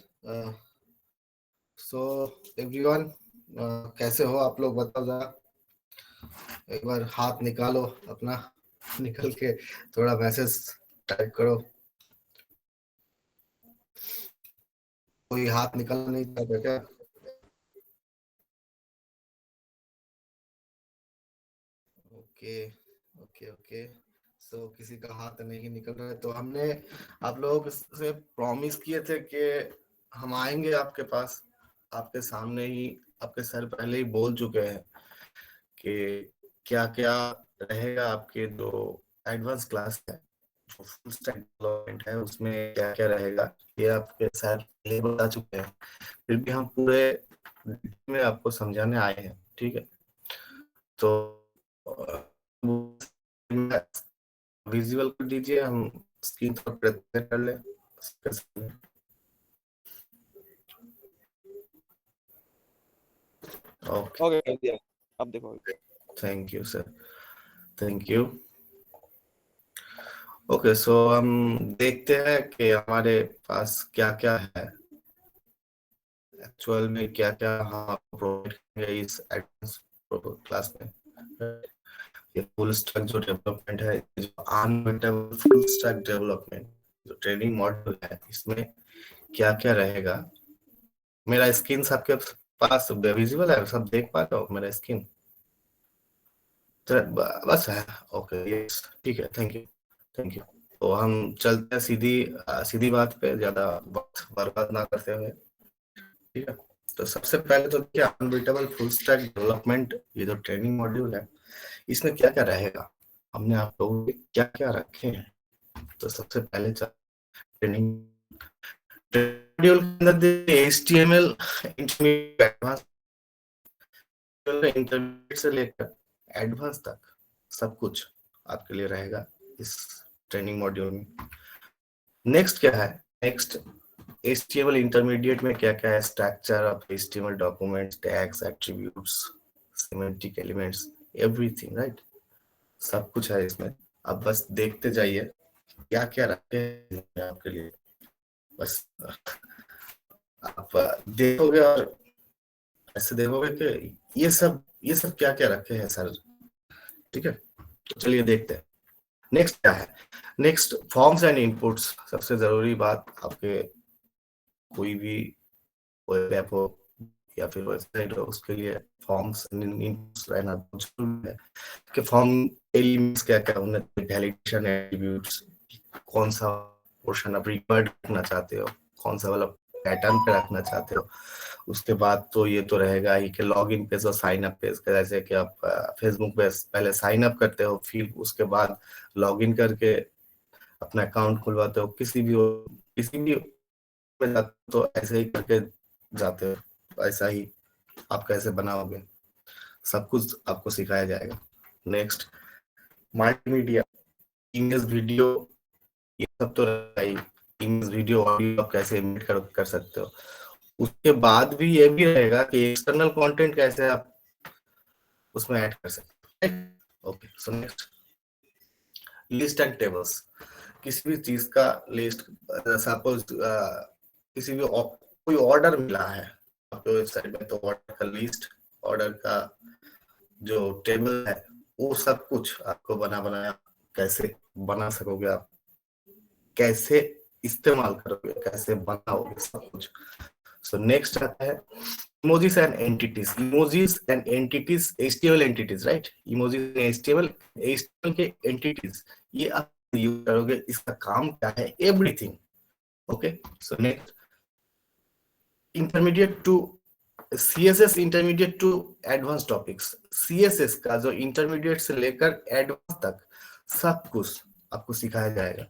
So everyone, कैसे हो आप लोग, बताओ जरा। एक बार हाथ निकालो अपना, निकल के थोड़ा मैसेज टाइप करो। कोई हाथ निकालना नहीं चाहता क्या? Okay okay okay. सो किसी का हाथ नहीं निकल रहा है, तो हमने आप लोगों से प्रॉमिस किए थे कि हम आएंगे आपके पास। आपके सामने ही आपके सर पहले ही बोल चुके हैं कि क्या क्या रहेगा आपके जो एडवांस क्लास है, जो फुल स्टैक डेवलपमेंट है, उसमें क्या क्या रहेगा, ये आपके सर पहले बता चुके हैं। फिर भी हम पूरे में आपको समझाने आए हैं, ठीक है। तो विजुअल कर दीजिए, हम स्क्रीन पर प्रेजेंट कर ले। ओके, ओके कर दिया, अब देखो। Thank you sir, thank you. Okay, so हम देखते हैं कि हमारे पास क्या क्या है एक्चुअल में, क्या क्या हम प्रोवाइड करेंगे इस एडवांस क्लास में। ये फुल स्टैक जो डेवलपमेंट है, जो अनबिल्डेबल फुल स्टैक डेवलपमेंट जो ट्रेनिंग मॉड्यूल है, इसमें क्या क्या रहेगा। मेरा स्क्रीन सबके पास विजिबल है, सब देख पा रहे हो मेरा स्क्रीन? बस है, ओके, यस, ठीक है, थैंक यू, थैंक यू। तो हम चलते हैं सीधी सीधी बात पे, ज्यादा वक्त बर्बाद ना करते हुए, ठीक है। तो सबसे पहले तो क्या अनबिल्डेबल फुल स्टैक डेवलपमेंट, ये जो ट्रेनिंग मॉड्यूल है, इसमें क्या क्या रहेगा, हमने आप लोगों के क्या क्या रखे हैं। तो सबसे पहले ट्रेनिंग मॉड्यूल के अंदर देखिए HTML इंटरमीडिएट एडवांस, इंटरमीडिएट से लेकर एडवांस तक सब कुछ आपके लिए रहेगा इस ट्रेनिंग मॉड्यूल में। नेक्स्ट क्या है, नेक्स्ट HTML इंटरमीडिएट में क्या क्या है, structure of HTML documents, tags, attributes, semantic elements, everything, right, सब कुछ है इसमें। अब बस देखते जाइए क्या क्या रखे हैं आपके लिए, बस आप देखोगे और ऐसे देखोगे कि ये सब क्या क्या रखे हैं सर, ठीक है। तो चलिए देखते हैं नेक्स्ट क्या है। नेक्स्ट फॉर्म्स एंड इनपुट्स, सबसे जरूरी बात, आपके कोई भी वेब ऐप हो या फिर वेबसाइट हो, उसके लिए फॉर्म्स एंड इनपुट्स रहना जरूरी है कि फॉर्म एलिमेंट्स क्या क्या, उन्हें वैलिडेशन एट्रीब्यूट्स, कौन सा पोर्शन आप रिक्वायर्ड रखना चाहते हो, कौन सा वाला पैटर्न पे रखना चाहते हो। उसके बाद तो ये तो रहेगा ही कि लॉग इन पेज और साइन अप पेज, जैसे कि आप फेसबुक पे पहले साइन अप करते हो, फिर उसके बाद लॉग इन करके अपना अकाउंट खुलवाते हो, किसी भी में जाते हो, तो ऐसे ही करके जाते हो, ऐसा ही आप कैसे बनाओगे, सब कुछ आपको सिखाया जाएगा। नेक्स्ट मल्टीमीडिया, इमेज वीडियो, ये सब तो रहेगा ही। इमेज वीडियो ऑडियो आप कैसे एडिट कर सकते हो। उसके बाद भी ये भी रहेगा कि एक्सटर्नल कंटेंट कैसे आप उसमें ऐड कर सकते हो। Okay, so next list and tables, किसी भी चीज का लिस्ट, सपोज किसी भी कोई ऑर्डर मिला है, आपके वेबसाइट में, तो ऑर्डर का लिस्ट, ऑर्डर का जो टेबल है, वो सब कुछ आपको बनाया कैसे बना सकोगे आप, कैसे इस्तेमाल करोगे, कैसे बनाओगे, सब कुछ। सो नेक्स्ट आता है emojis and entities. Emojis and entities, HTML entities, right? Emojis and HTML के entities, ये आप यूज करोगे, इसका काम क्या है, everything. Okay, so next intermediate to CSS, intermediate to advance topics. CSS का जो इंटरमीडिएट से लेकर एडवांस तक सब कुछ आपको सिखाया जाएगा।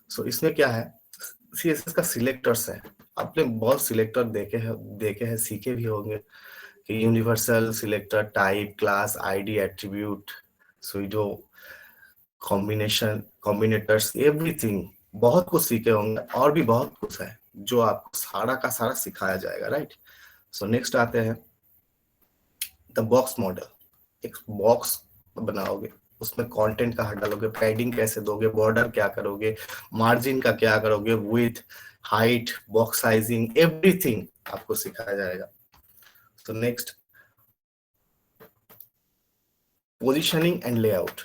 सो इसमें क्या है, CSS का सिलेक्टर्स है, आपने बहुत सिलेक्टर देखे हैं, सीखे भी होंगे कि universal selector, type, class, ID, attribute, pseudo, combination, combinators, everything, बहुत कुछ सीखे होंगे, और भी बहुत कुछ है जो आपको सारा का सारा सिखाया जाएगा, राइट। सो नेक्स्ट आते हैं द बॉक्स मॉडल। एक बॉक्स बनाओगे, उसमें कंटेंट कहाँ डालोगे, पैडिंग कैसे दोगे, बॉर्डर क्या करोगे, मार्जिन का क्या करोगे, width, height, box sizing, everything आपको सिखाया जाएगा। तो next positioning and layout,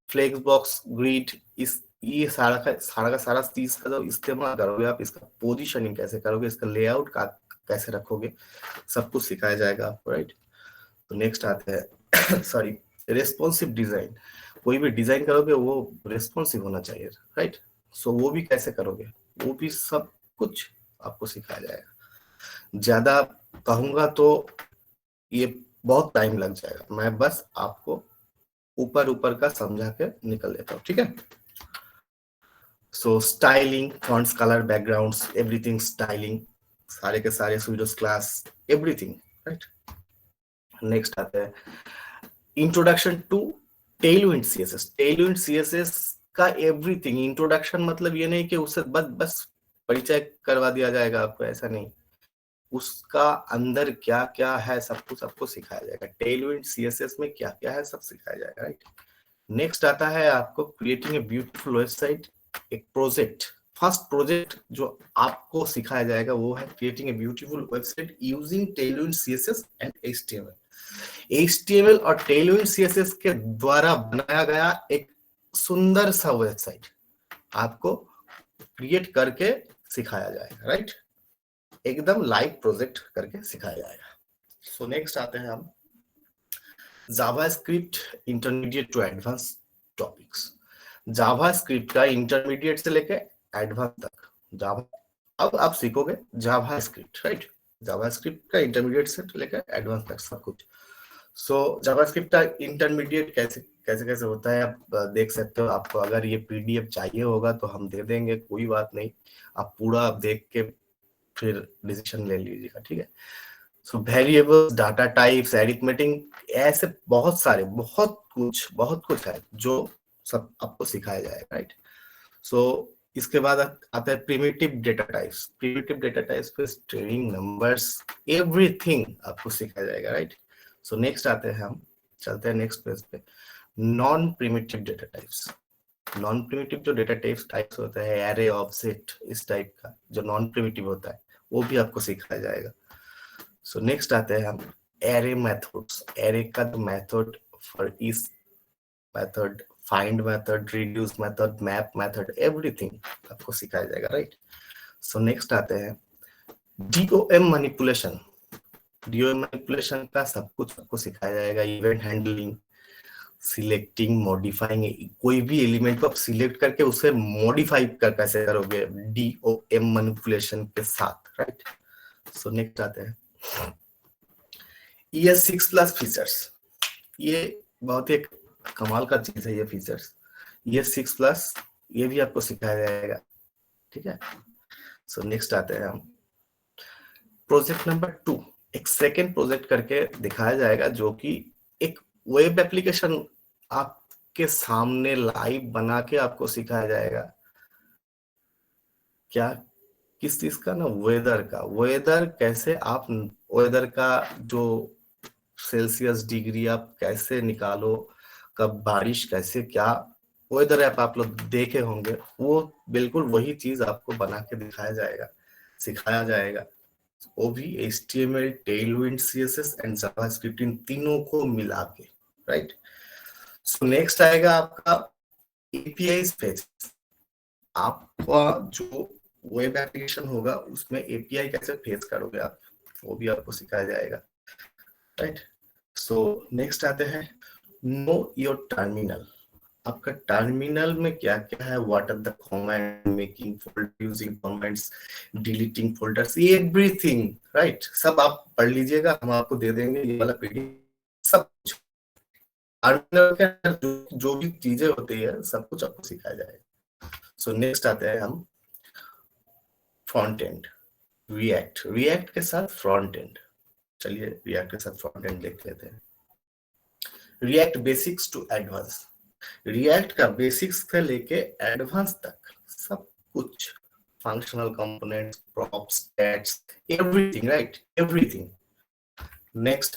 flex box, grid, इस ये सारा का सारा चीज का जो इस्तेमाल करोगे आप, इसका पोजीशनिंग कैसे करोगे, इसका लेआउट का कैसे रखोगे, सब कुछ सिखाया जाएगा आपको, राइट। तो नेक्स्ट आते हैं सॉरी, रेस्पॉन्सिव डिजाइन। कोई भी डिजाइन करोगे वो रेस्पॉन्सिव होना चाहिए, राइट। सो वो भी कैसे करोगे, वो भी सब कुछ आपको सिखाया जाएगा। ज्यादा कहूंगा तो ये बहुत टाइम लग जाएगा, मैं बस आपको ऊपर ऊपर का समझा के निकल लेता हूँ, ठीक है। So styling, fonts, colour, backgrounds, everything styling, सारे के सारे pseudos class, everything, right. Next आते हैं introduction to Tailwind CSS. Tailwind CSS का एवरीथिंग इंट्रोडक्शन, मतलब ये नहीं कि उससे बस परिचय करवा दिया जाएगा आपको, ऐसा नहीं, उसका अंदर क्या क्या है सब कुछ आपको सिखाया जाएगा। टेलविंड सीएसएस में क्या क्या है सब सिखाया जाएगा, राइट। नेक्स्ट आता है आपको क्रिएटिंग ए ब्यूटीफुल वेबसाइट, एक प्रोजेक्ट। फर्स्ट प्रोजेक्ट जो आपको सिखाया जाएगा वो है creating a beautiful website using Tailwind CSS and HTML और टेलविंड सीएसएस के द्वारा बनाया गया एक सुंदर सा वेबसाइट आपको क्रिएट करके सिखाया जाएगा, राइट। एकदम लाइव प्रोजेक्ट करके सिखाया जाएगा। सो नेक्स्ट आते हैं हम JavaScript intermediate to advance topics. JavaScript का इंटरमीडिएट से लेके एडवांस तक, जावा अब आप सीखोगे जावास्क्रिप्ट, राइट। जावास्क्रिप्ट का इंटरमीडिएट से लेकर एडवांस तक सब कुछ। सो जावास्क्रिप्ट का इंटरमीडिएट कैसे कैसे कैसे होता है आप देख सकते हो। आपको अगर ये पीडीएफ चाहिए होगा तो हम दे देंगे, कोई बात नहीं, आप पूरा आप देख के फिर डिसीजन ले लीजिएगा, ठीक है। सो वेरिएबल्स, डाटा टाइप्स, अरिथमेटिक, ऐसे बहुत कुछ है जो सब आपको सिखाया जाएगा, राइट। सो इसके बाद आता है primitive data types. Primitive data types पे स्ट्रिंग, नंबर्स, एवरीथिंग आपको सिखाया जाएगा, राइट। सो नेक्स्ट आते हैं हम, चलते हैं नेक्स्ट पेज पे, non primitive data types. Non primitive जो डेटा टाइप्स होता है, एरे, ऑब्जेक्ट, इस टाइप का जो नॉन प्रिमिटिव होता है वो भी आपको सिखाया जाएगा। सो नेक्स्ट आते हैं हम एरे मेथड्स। एरे का जो method, for each method, find method, reduce method, map method, everything आपको सिखाया जाएगा, राइट। सो नेक्स्ट आते हैं डीओएम मैनिपुलेशन। डीओएम मैनिपुलेशन का सब कुछ आपको सिखाया जाएगा। इवेंट हैंडलिंग, सिलेक्टिंग, मॉडिफाइंग, कोई भी एलिमेंट को आप सिलेक्ट करके उसे मॉडिफाई कर कैसे करोगे डीओएम मैनिपुलेशन के साथ, राइट। सो नेक्स्ट आते हैं ES6+ फीचर्स। ये बहुत ही कमाल का चीज है, ये फीचर्स ES6+, ये भी आपको सिखाया जाएगा, ठीक है। सो नेक्स्ट आते हैं हम प्रोजेक्ट नंबर 2। एक सेकेंड प्रोजेक्ट करके दिखाया जाएगा जो कि एक वेब एप्लीकेशन आपके सामने लाइव बना के आपको सिखाया जाएगा। क्या, किस चीज का ना, वेदर का। वेदर कैसे आप, वेदर का जो सेल्सियस डिग्री आप कैसे निकालो, कब बारिश, कैसे क्या वेदर ऐप आप लोग देखे होंगे, वो बिल्कुल वही चीज आपको बना के दिखाया जाएगा, सिखाया जाएगा। वो भी HTML, Tailwind, CSS and JavaScript, इन तीनों को मिला के, राइट। सो नेक्स्ट आएगा आपका API पेज। आपका जो वेब एप्लीकेशन होगा उसमें API कैसे फेस करोगे आप, वो भी आपको सिखाया जाएगा, राइट। सो नेक्स्ट आते हैं नो योर टर्मिनल। आपका टर्मिनल में क्या क्या है, what are the command, making folder, using commands, deleting folders, everything, right. सब आप पढ़ लीजिएगा, हम आपको दे देंगे ये वाला PDF, सब कुछ टर्मिनल के अंदर जो भी चीजें होती है सब कुछ आपको सिखाया जाएगा। सो नेक्स्ट आते हैं हम फ्रंट एंड, रिएक्ट के साथ फ्रंट एंड। चलिए रिएक्ट के साथ फ्रंट एंड देख लेते हैं। React basics to advance, React का बेसिक्स से लेके एडवांस तक सब कुछ, functional components, props, states, everything, right, everything. Next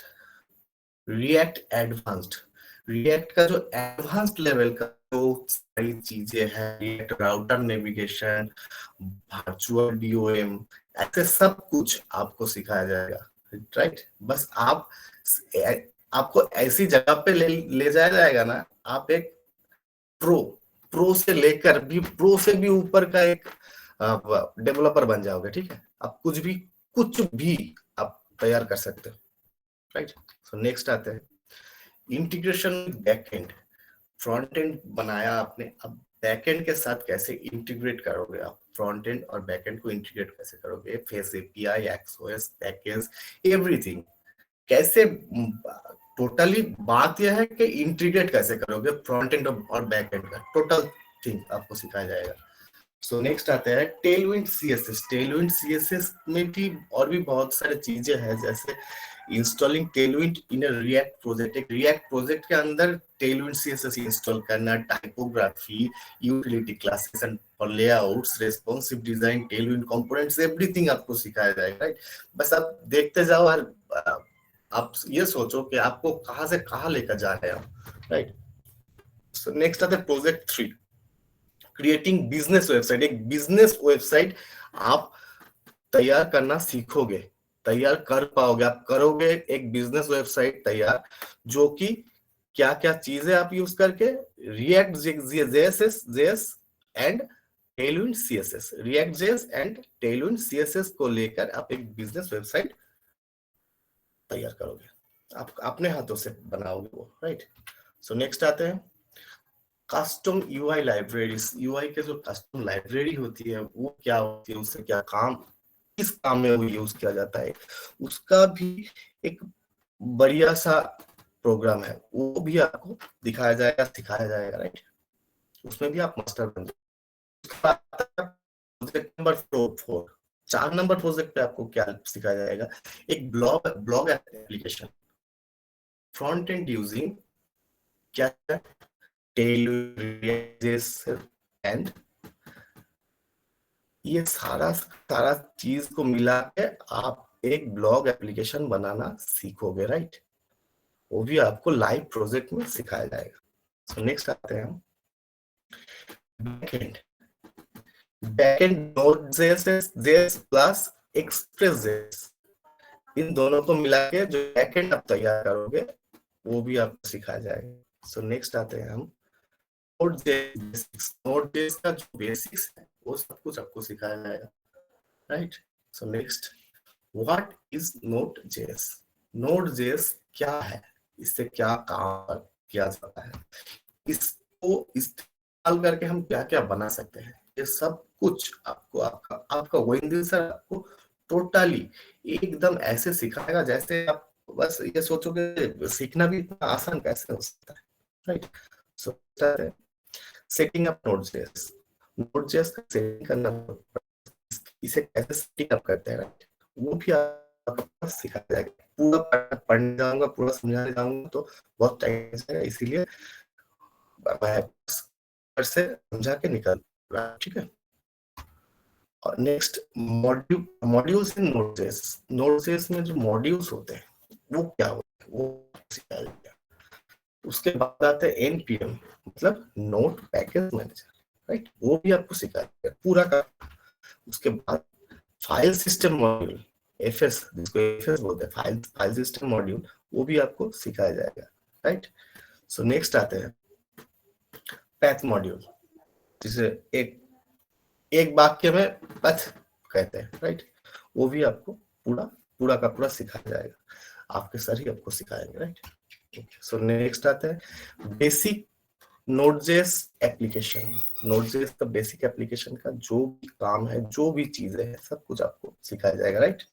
React advanced, React का जो एडवांस्ड लेवल का जो सारी चीजें हैं, React router navigation, virtual DOM, ऐसे सब कुछ आपको सिखाया जाएगा, राइट। बस आपको ऐसी जगह पे ले जाया जाएगा ना, आप एक प्रो से लेकर भी, प्रो से भी ऊपर का एक डेवलपर बन जाओगे, ठीक है। आप कुछ भी आप तैयार कर सकते हो, राइट। सो नेक्स्ट आते हैं इंटीग्रेशन बैकएंड। फ्रंट एंड बनाया आपने, अब बैकएंड के साथ कैसे इंटीग्रेट करोगे आप, फ्रंट एंड और बैकएंड को इंटीग्रेट कैसे करोगे, face API, XOS, package, everything कैसे, टोटली बात यह है कि इंटीग्रेट कैसे करोगे फ्रंट एंड और बैक एंड का टोटल थिंग आपको सिखाया जाएगा। सो नेक्स्ट आता है टेलविंड CSS। टेलविंड CSS में भी और भी बहुत सारी चीजें हैं, जैसे installing Tailwind in React project. एक रिएक्ट प्रोजेक्ट के अंदर टेलविंड CSS इंस्टॉल करना, typography, utility classes and layouts, responsive design, Tailwind components, everything आपको सिखाया जाएगा, राइट। बस आप देखते जाओ और आप ये सोचो कि आपको कहां से कहां लेकर जा रहे हैं, राइट। सो नेक्स्ट आता है प्रोजेक्ट 3, क्रिएटिंग बिजनेस वेबसाइट। एक बिजनेस वेबसाइट आप तैयार करना सीखोगे, तैयार कर पाओगे, आप करोगे एक बिजनेस वेबसाइट तैयार, जो कि क्या क्या चीजें आप यूज करके, react JS and Tailwind CSS, react JS and Tailwind CSS को लेकर आप एक बिजनेस वेबसाइट तैयार करोगे, आप अपने हाथों से बनाओगे वो, राइट। सो नेक्स्ट आते हैं कस्टम UI लाइब्रेरीज। UI के जो कस्टम लाइब्रेरी होती है वो क्या होती है, उससे क्या काम, किस काम में वो यूज किया जाता है, उसका भी एक बढ़िया सा प्रोग्राम है, वो भी आपको दिखाया जाएगा, सिखाया जाएगा, राइट। उसमें भी आप मास्टर बन जाओगे। प्रोजेक्ट नंबर 4, 4 नंबर प्रोजेक्ट पे आपको क्या सिखाया जाएगा, एक blog application, front end using क्या एंड ये सारा चीज को मिला के आप एक ब्लॉग एप्लीकेशन बनाना सीखोगे, राइट। वो भी आपको लाइव प्रोजेक्ट में सिखाया जाएगा। सो नेक्स्ट आते हैं हम backend. Backend Node.js plus Express.js, इन दोनों को मिला के जो बैकएंड आप तैयार करोगे वो भी आपको सिखाया जाएगा। सो नेक्स्ट आते हैं हम Node.js का जो बेसिक्स है वो सब कुछ आपको सिखाया जाएगा, right. So next what is Node.js। Node.js क्या है, इससे क्या काम किया जाता है, इसको इस्तेमाल करके हम क्या क्या बना सकते हैं, ये सब कुछ आपको आपका गोविंद सर आपको टोटली एकदम ऐसे सिखाएगा जैसे आप बस ये सोचोगे सीखना भी इतना आसान कैसे हो सकता है, राइट। सो सेटिंग अप Node.js का सेटिंग करना, इसे कैसे सेटिंग अप करते हैं, राइट, वो भी आपको सिखाया जाएगा। पूरा पढ़ने जाऊंगा, पूरा समझाने जाऊंगा तो बहुत टाइम जाएगा, इसीलिए मैं से समझा के निकल रहा, ठीक है। और नेक्स्ट मॉड्यूल्स इन Node.js में जो मॉड्यूल्स होते हैं वो क्या होते हैं वो सिखाया जाएगा। उसके बाद आता है NPM, मतलब नोड पैकेज मैनेजर, राइट, वो भी आपको सिखाया जाएगा पूरा का। उसके बाद फाइल सिस्टम मॉड्यूल, एफएस, जिसको एफएस बोलते हैं, फाइल सिस्टम मॉड्यूल, वो भी आपको सिखाया जाएगा, राइट। सो नेक्स्ट आते हैं पैथ मॉड्यूल, जिसे एक एक वाक्य में पथ कहते हैं, राइट। वो भी आपको पूरा पूरा का पूरा सिखाया जाएगा, आपके सर ही आपको सिखाएंगे, राइट। सो नेक्स्ट आता है बेसिक नोड.जेएस एप्लीकेशन। नोड.जेएस का बेसिक एप्लीकेशन का जो भी काम है, जो भी चीजें हैं, सब कुछ आपको सिखाया जाएगा, right.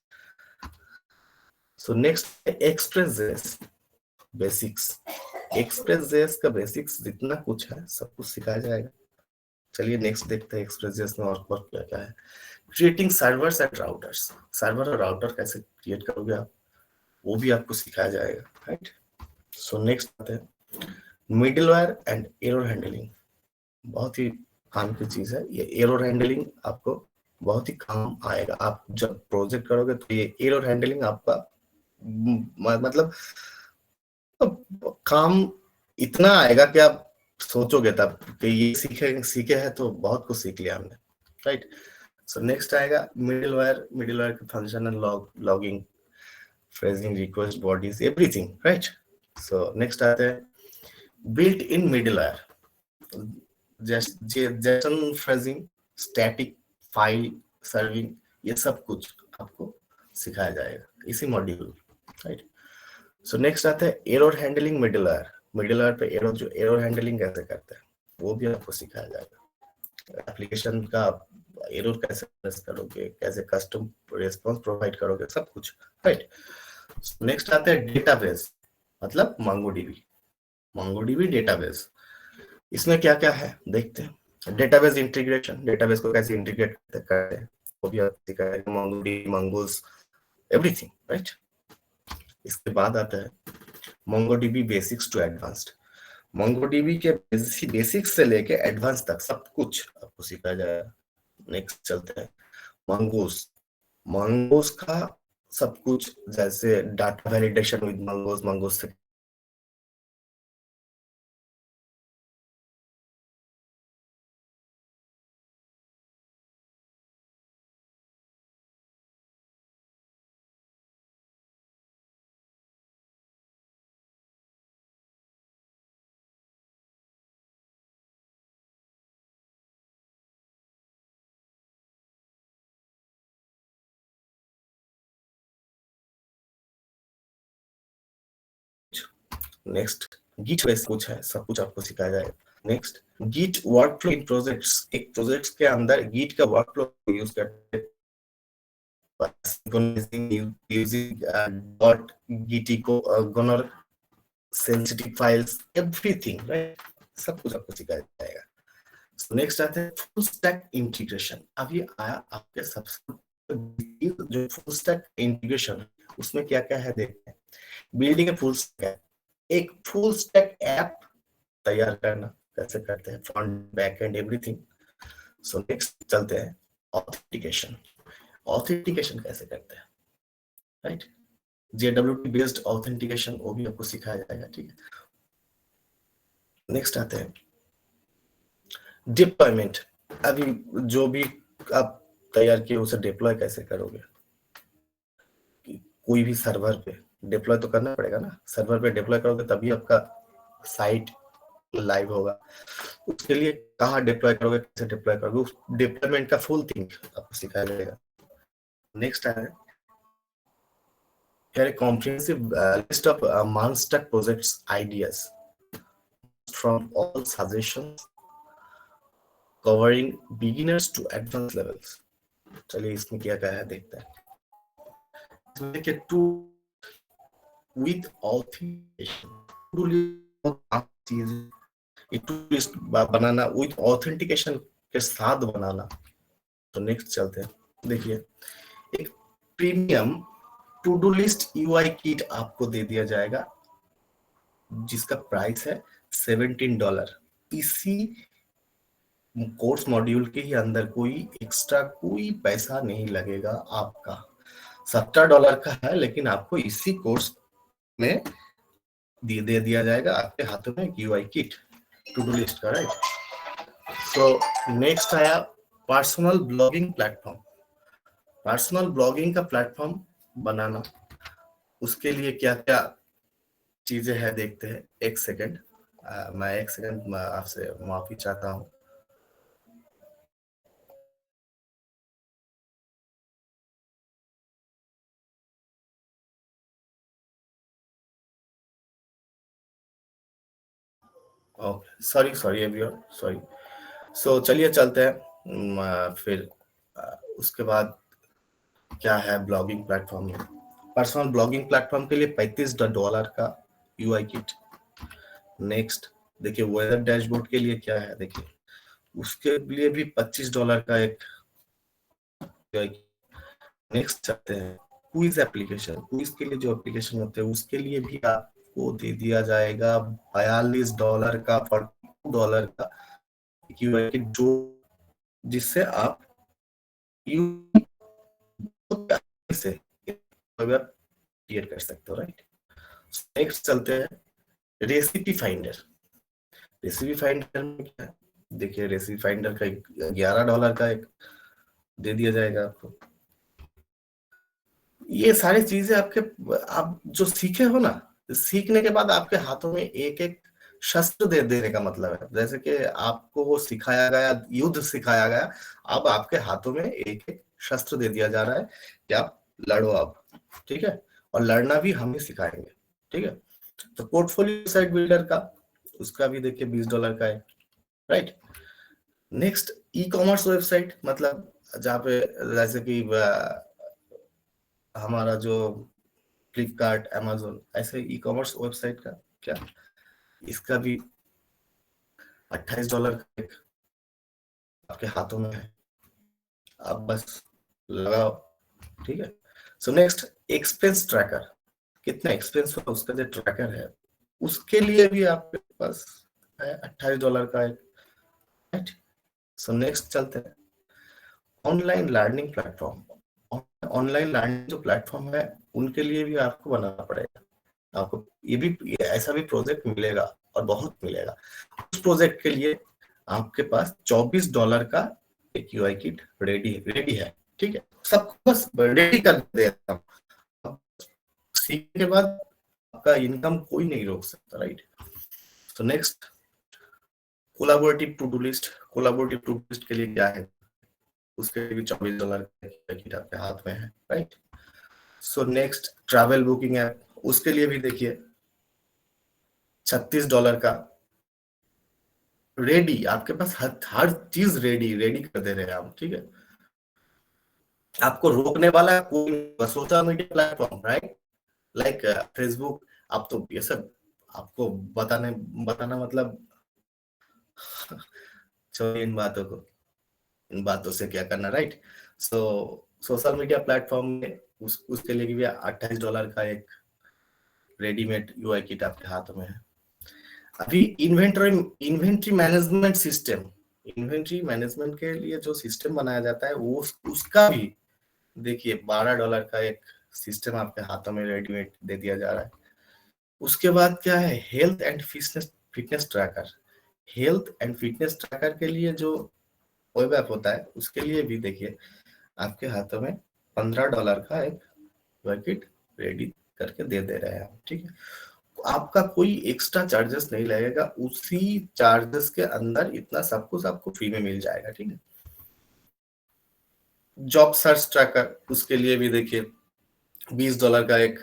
So next Express JS basics. Express JS का बेसिक्स जितना कुछ है सब कुछ सिखाया जाएगा। चलिए नेक्स्ट देखते हैं एक्सप्रेस.जेएस में और क्या क्या है। Creating servers and routers, server और राउटर कैसे क्रिएट करोगे आप, वो भी आपको सिखाया जाएगा, राइट। सो नेक्स्ट आते हैं मिडलवेयर एंड एरर हैंडलिंग। बहुत ही काम की चीज है ये एरर हैंडलिंग, आपको बहुत ही काम आएगा। आप जब प्रोजेक्ट करोगे तो ये एरर हैंडलिंग आपका मतलब काम इतना आएगा कि आप सोचोगे तब कि ये सीखे हैं तो बहुत कुछ सीख लिया हमने, राइट। सो नेक्स्ट आएगा मिडलवेयर, मिडलवेयर का function and logging, phrasing, request, bodies, everything, right. So next आते हैं built in middleware, Jason phrasing, static file serving, ये सब कुछ आपको सिखाया जाएगा इसी मॉड्यूल, राइट। सो नेक्स्ट आता है एरर हैंडलिंग मिडलवेयर। मिडलवेयर पे एरर हैंडलिंग कैसे करते हैं वो भी आपको सिखाया जाएगा। एप्लीकेशन का एरर कैसे फेस करोगे, कैसे कस्टम रिस्पांस प्रोवाइड करोगे, सब कुछ, राइट। नेक्स्ट आता है डेटाबेस, मतलब MongoDB। MongoDB डेटाबेस, इसमें क्या क्या है देखते हैं। डेटाबेस इंटीग्रेशन, डेटाबेस को कैसे इंटीग्रेट करते हैं वो भी आप सिखाएगा, MongoDB, Mongoose, एवरीथिंग, राइट। इसके बाद आता है MongoDB basics to advanced. MongoDB के बेसिक्स से लेके एडवांस तक सब कुछ आपको सिखाया जाएगा। नेक्स्ट चलते हैं Mongoose। Mongoose का सब कुछ, जैसे data validation with Mongoose, Mongoose से नेक्स्ट गिट बेस कुछ है, सब कुछ आपको सिखाया जाएगा। नेक्स्ट गिट वर्कफ्लो इन प्रोजेक्ट्स, एक प्रोजेक्ट्स के अंदर गिट का वर्कफ्लो यूज करते हैं, using git को gunner sensitive files, everything, right, सब कुछ आपको सिखाया जाएगा। So next आता है फुल स्टैक इंटीग्रेशन। अब ये आया आपके सबसे जो फुल स्टैक इंटीग्रेशन, उसमें क्या क्या है देखते हैं। बिल्डिंग ए फुल स्टैक, एक फुल स्टैक ऐप तैयार करना कैसे करते हैं, front back and everything. So next चलते हैं ऑथेंटिकेशन। ऑथेंटिकेशन कैसे करते हैं, राइट। JWT बेस्ड ऑथेंटिकेशन, वो भी आपको सिखाया जाएगा, ठीक है। नेक्स्ट आते हैं डिप्लॉयमेंट। अभी जो भी आप तैयार किए उसे डिप्लॉय कैसे करोगे, कोई भी सर्वर पे डिप्लॉय तो करना पड़ेगा ना, सर्वर पे डिप्लॉय करोगे तभी आपका साइट लाइव होगा। उसके लिए कहाँ डिप्लॉय करोगे, कैसे डिप्लॉय करोगे, उस डिप्लॉयमेंट का फुल थिंग आपको सिखाया जाएगा। नेक्स्ट है here a comprehensive list of Manstack projects ideas from all suggestions covering beginners to advanced levels। चलिए इसमें क्या क्या है देखते हैं। इसमें to with authentication, to list बनाना विद ऑथेंटिकेशन के साथ बनाना। तो नेक्स्ट चलते हैं, देखिए एक premium to do list UI kit आपको दे दिया जाएगा, जिसका प्राइस है $17। इसी कोर्स मॉड्यूल के ही अंदर कोई एक्स्ट्रा कोई पैसा नहीं लगेगा आपका, $17 का है, लेकिन आपको इसी कोर्स में दे दिया जाएगा आपके हाथों में UI kit to do list का, राइट। सो नेक्स्ट आया personal blogging platform. Personal blogging का प्लेटफॉर्म बनाना, उसके लिए क्या क्या चीजें हैं देखते हैं। एक सेकंड, मैं एक सेकंड आपसे माफी चाहता हूँ। Okay, sorry sorry everyone, sorry. So चलिए चलते हैं। फिर उसके बाद क्या है ब्लॉगिंग प्लेटफॉर्म में। पर्सनल ब्लॉगिंग प्लेटफॉर्म के लिए $35 का यूआई किट। नेक्स्ट देखिए वेदर डैशबोर्ड के लिए क्या है, देखिए उसके लिए भी $25 का एक यूआई। नेक्स्ट चलते हैं क्विज एप्लीकेशन। क्विज के लिए जो एप्लीकेशन होते हैं उसके लिए भी आपको दे दिया जाएगा $42 का, $42 का यूआई किट, जो जिससे आप से क्रिएट कर सकते हो, राइट। नेक्स्ट चलते हैं रेसिपी फाइंडर। रेसिपी फाइंडर में क्या है, देखिए रेसिपी फाइंडर का $11 का एक दे दिया जाएगा आपको। ये सारी चीजें आपके, आप जो सीखे हो ना, सीखने के बाद आपके हाथों में एक एक शस्त्र दे देने का मतलब है। जैसे कि आपको वो सिखाया गया, युद्ध सिखाया गया, अब आपके हाथों में एक एक शस्त्र दे दिया जा रहा है कि आप लड़ो अब, ठीक है। और लड़ना भी हम ही सिखाएंगे, ठीक है। तो पोर्टफोलियो साइट बिल्डर का, उसका भी देखिए $20 का है, right. Next e commerce website, मतलब जहाँ पे जैसे कि हमारा जो फ्लिपकार्ट, अमेजोन, ऐसे ई कॉमर्स वेबसाइट का क्या, इसका भी $28 का एक आपके हाथों में है, आप बस लगाओ, ठीक है। सो नेक्स्ट एक्सपेंस ट्रैकर, कितना एक्सपेंस हुआ उसका जो ट्रैकर है, उसके लिए भी आपके पास है $28 का एक, राइट। सो नेक्स्ट चलते हैं online learning platform. Online learning जो प्लेटफॉर्म है उनके लिए भी आपको बनाना पड़ेगा। आपको ये ऐसा भी प्रोजेक्ट मिलेगा और बहुत मिलेगा। उस प्रोजेक्ट के लिए आपके पास $24 का एक यूआई किट रेडी है, ठीक है। सबको बस रेडी कर देता हूँ, सीखने के बाद आपका इनकम कोई नहीं रोक सकता, राइट। तो next collaborative to do list. Collaborative to do list के लिए क्या है, उसके लिए भी $24 का किट आपके हाथ में है, right. So next travel booking app, उसके लिए भी देखिए $36 का रेडी, आपके पास हर चीज रेडी रेडी कर दे रहे हैं हम, ठीक है। आपको रोकने वाला कोई social media platform, right, like Facebook. आप तो ये सब आपको बताना मतलब छोड़िए इन बातों को, इन बातों से क्या करना, राइट। सो सोशल मीडिया प्लेटफॉर्म में उसके लिए भी $28 का एक रेडीमेड यूआई किट आपके हाथों में है। अभी inventory management system, inventory management के लिए जो सिस्टम बनाया जाता है वो उसका भी देखिए $12 का एक सिस्टम आपके हाथों में रेडीमेड दे दिया जा रहा है। उसके बाद क्या है health and fitness tracker. Health and fitness tracker के लिए जो वेब ऐप होता है उसके लिए भी देखिए आपके हाथों में $15 का एक पैकेट रेडी करके दे रहे हैं, ठीक है। आपका कोई एक्स्ट्रा चार्जेस नहीं लगेगा, उसी चार्जेस के अंदर इतना सब कुछ आपको फ्री में मिल जाएगा, ठीक है। जॉब सर्च ट्रैकर, उसके लिए भी देखिए $20 का एक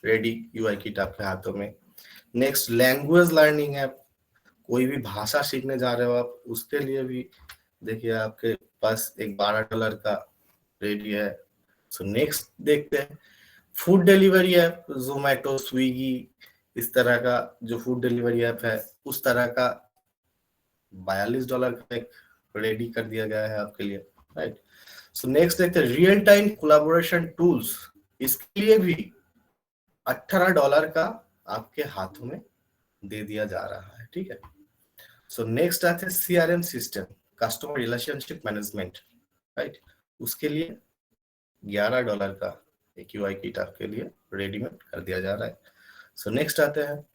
रेडी यूआई किट आपके हाथों में। नेक्स्ट लैंग्वेज लर्निंग ऐप, कोई भी भाषा सीखने जा रहे हो आप, उसके लिए भी देखिए आपके पास एक $12 का रेडी है। सो नेक्स्ट देखते हैं food delivery app, Zomato, Swiggy, इस तरह का जो फूड डिलीवरी ऐप है उस तरह का $42 का एक रेडी कर दिया गया है आपके लिए, राइट। सो नेक्स्ट देखते हैं रियल टाइम कोलैबोरेशन टूल्स, इसके लिए भी $18 का आपके हाथों में दे दिया जा रहा है, ठीक है। सो नेक्स्ट आते हैं CRM system, customer relationship management, right. उसके लिए $11 का एक यूआई किट आपके लिए रेडीमेड कर दिया जा रहा है। सो नेक्स्ट आते हैं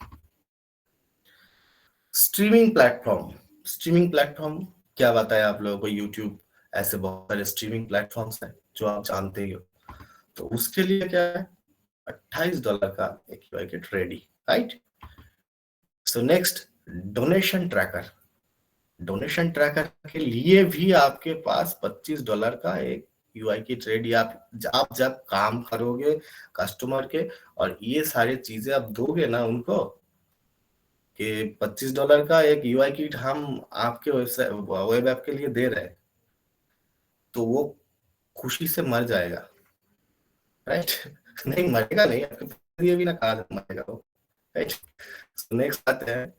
स्ट्रीमिंग प्लेटफॉर्म। स्ट्रीमिंग प्लेटफॉर्म क्या बताया आप लोगों को, यूट्यूब, ऐसे बहुत सारे स्ट्रीमिंग प्लेटफॉर्म्स हैं जो आप जानते ही हो। तो उसके लिए क्या है, $28 का एक UI kit ready, right. So next, donation tracker. Donation tracker के लिए भी आपके पास $25 का एक यूआई किट रेडी। आप जब काम करोगे कस्टमर के और ये सारी चीजें आप दोगे ना उनको कि $25 का एक यूआई किट हम आपके वेब ऐप के लिए दे रहे हैं, तो वो खुशी से मर जाएगा, राइट। नहीं मरेगा नहीं, आपके लिए भी ना कहा मरेगा वो, राइट। नेक्स्ट आते हैं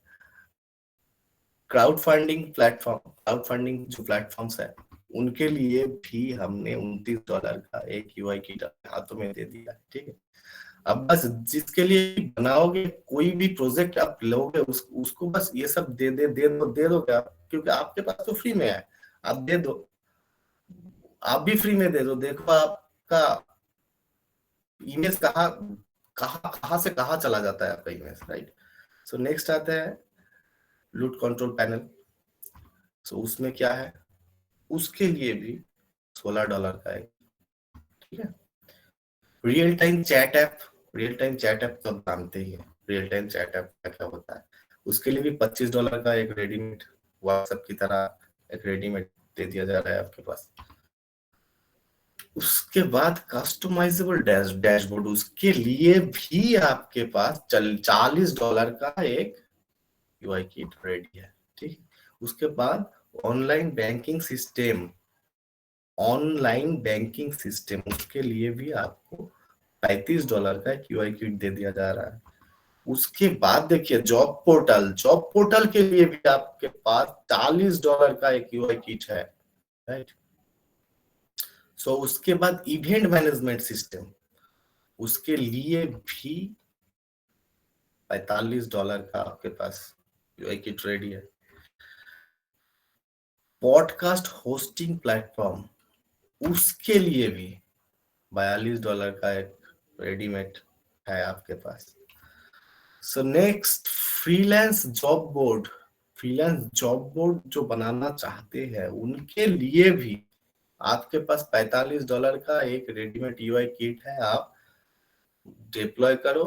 crowd funding platform. Crowd funding जो प्लेटफॉर्म्स है उनके लिए भी हमने $29 का एक यूआई किट हाथों में दे दिया, ठीक है। अब बस जिसके लिए बनाओगे कोई भी प्रोजेक्ट आप लोगे उसको बस ये सब दे दो क्या, क्योंकि आपके पास तो फ्री में है, आप दे दो, आप भी फ्री में दे दो। देखो आपका इमेज कहाँ कहाँ कहाँ से कहाँ चला जाता है आपका इमेज, राइट। सो नेक्स्ट आता है लूट कंट्रोल पैनल। सो उसमें क्या है, उसके लिए भी $16 का है, ठीक है। Real time chat app. Real time chat app तो आप जानते ही है, रियल टाइम चैट ऐप क्या क्या होता है। उसके लिए भी $25 का एक रेडीमेड व्हाट्सएप की तरह एक रेडीमेड दे दिया जा रहा है आपके पास। उसके बाद कस्टमाइजेबल डैशबोर्ड, उसके लिए भी आपके पास $40 का एक यूआई किट रेडी है, ठीक। उसके बाद online banking system. Online banking system उसके लिए भी आपको $35 का एक यूआई किट दे दिया जा रहा है। उसके बाद देखिए जॉब पोर्टल। जॉब पोर्टल के लिए भी आपके पास $40 का एक यूआई किट है, राइट। सो उसके बाद इवेंट मैनेजमेंट सिस्टम, उसके लिए भी $45 का आपके पास यूआई किट रेडी है। पॉडकास्ट होस्टिंग प्लेटफॉर्म, उसके लिए भी $42 का एक रेडीमेड है आपके पास। So next, freelance job board. Freelance job board जो बनाना चाहते हैं उनके लिए भी आपके पास $45 का एक रेडीमेड यूआई किट है। आप डिप्लॉय करो,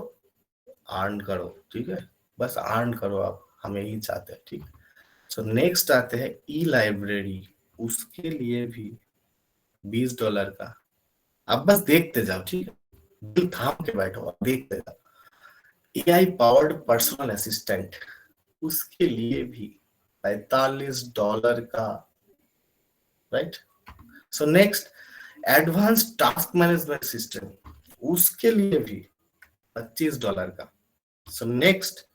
अर्न करो, ठीक है। बस अर्न करो, आप हमें ही चाहते हैं, ठीक। सो नेक्स्ट आते हैं ई लाइब्रेरी। उसके लिए भी $20 का। आप बस देखते जाओ, ठीक है, दिल थाम के बैठो, आप देखते जाओ। एआई पावर्ड पर्सनल असिस्टेंट, उसके लिए भी $45 का, right. So next, advance task management system, उसके लिए भी $25 का। So next,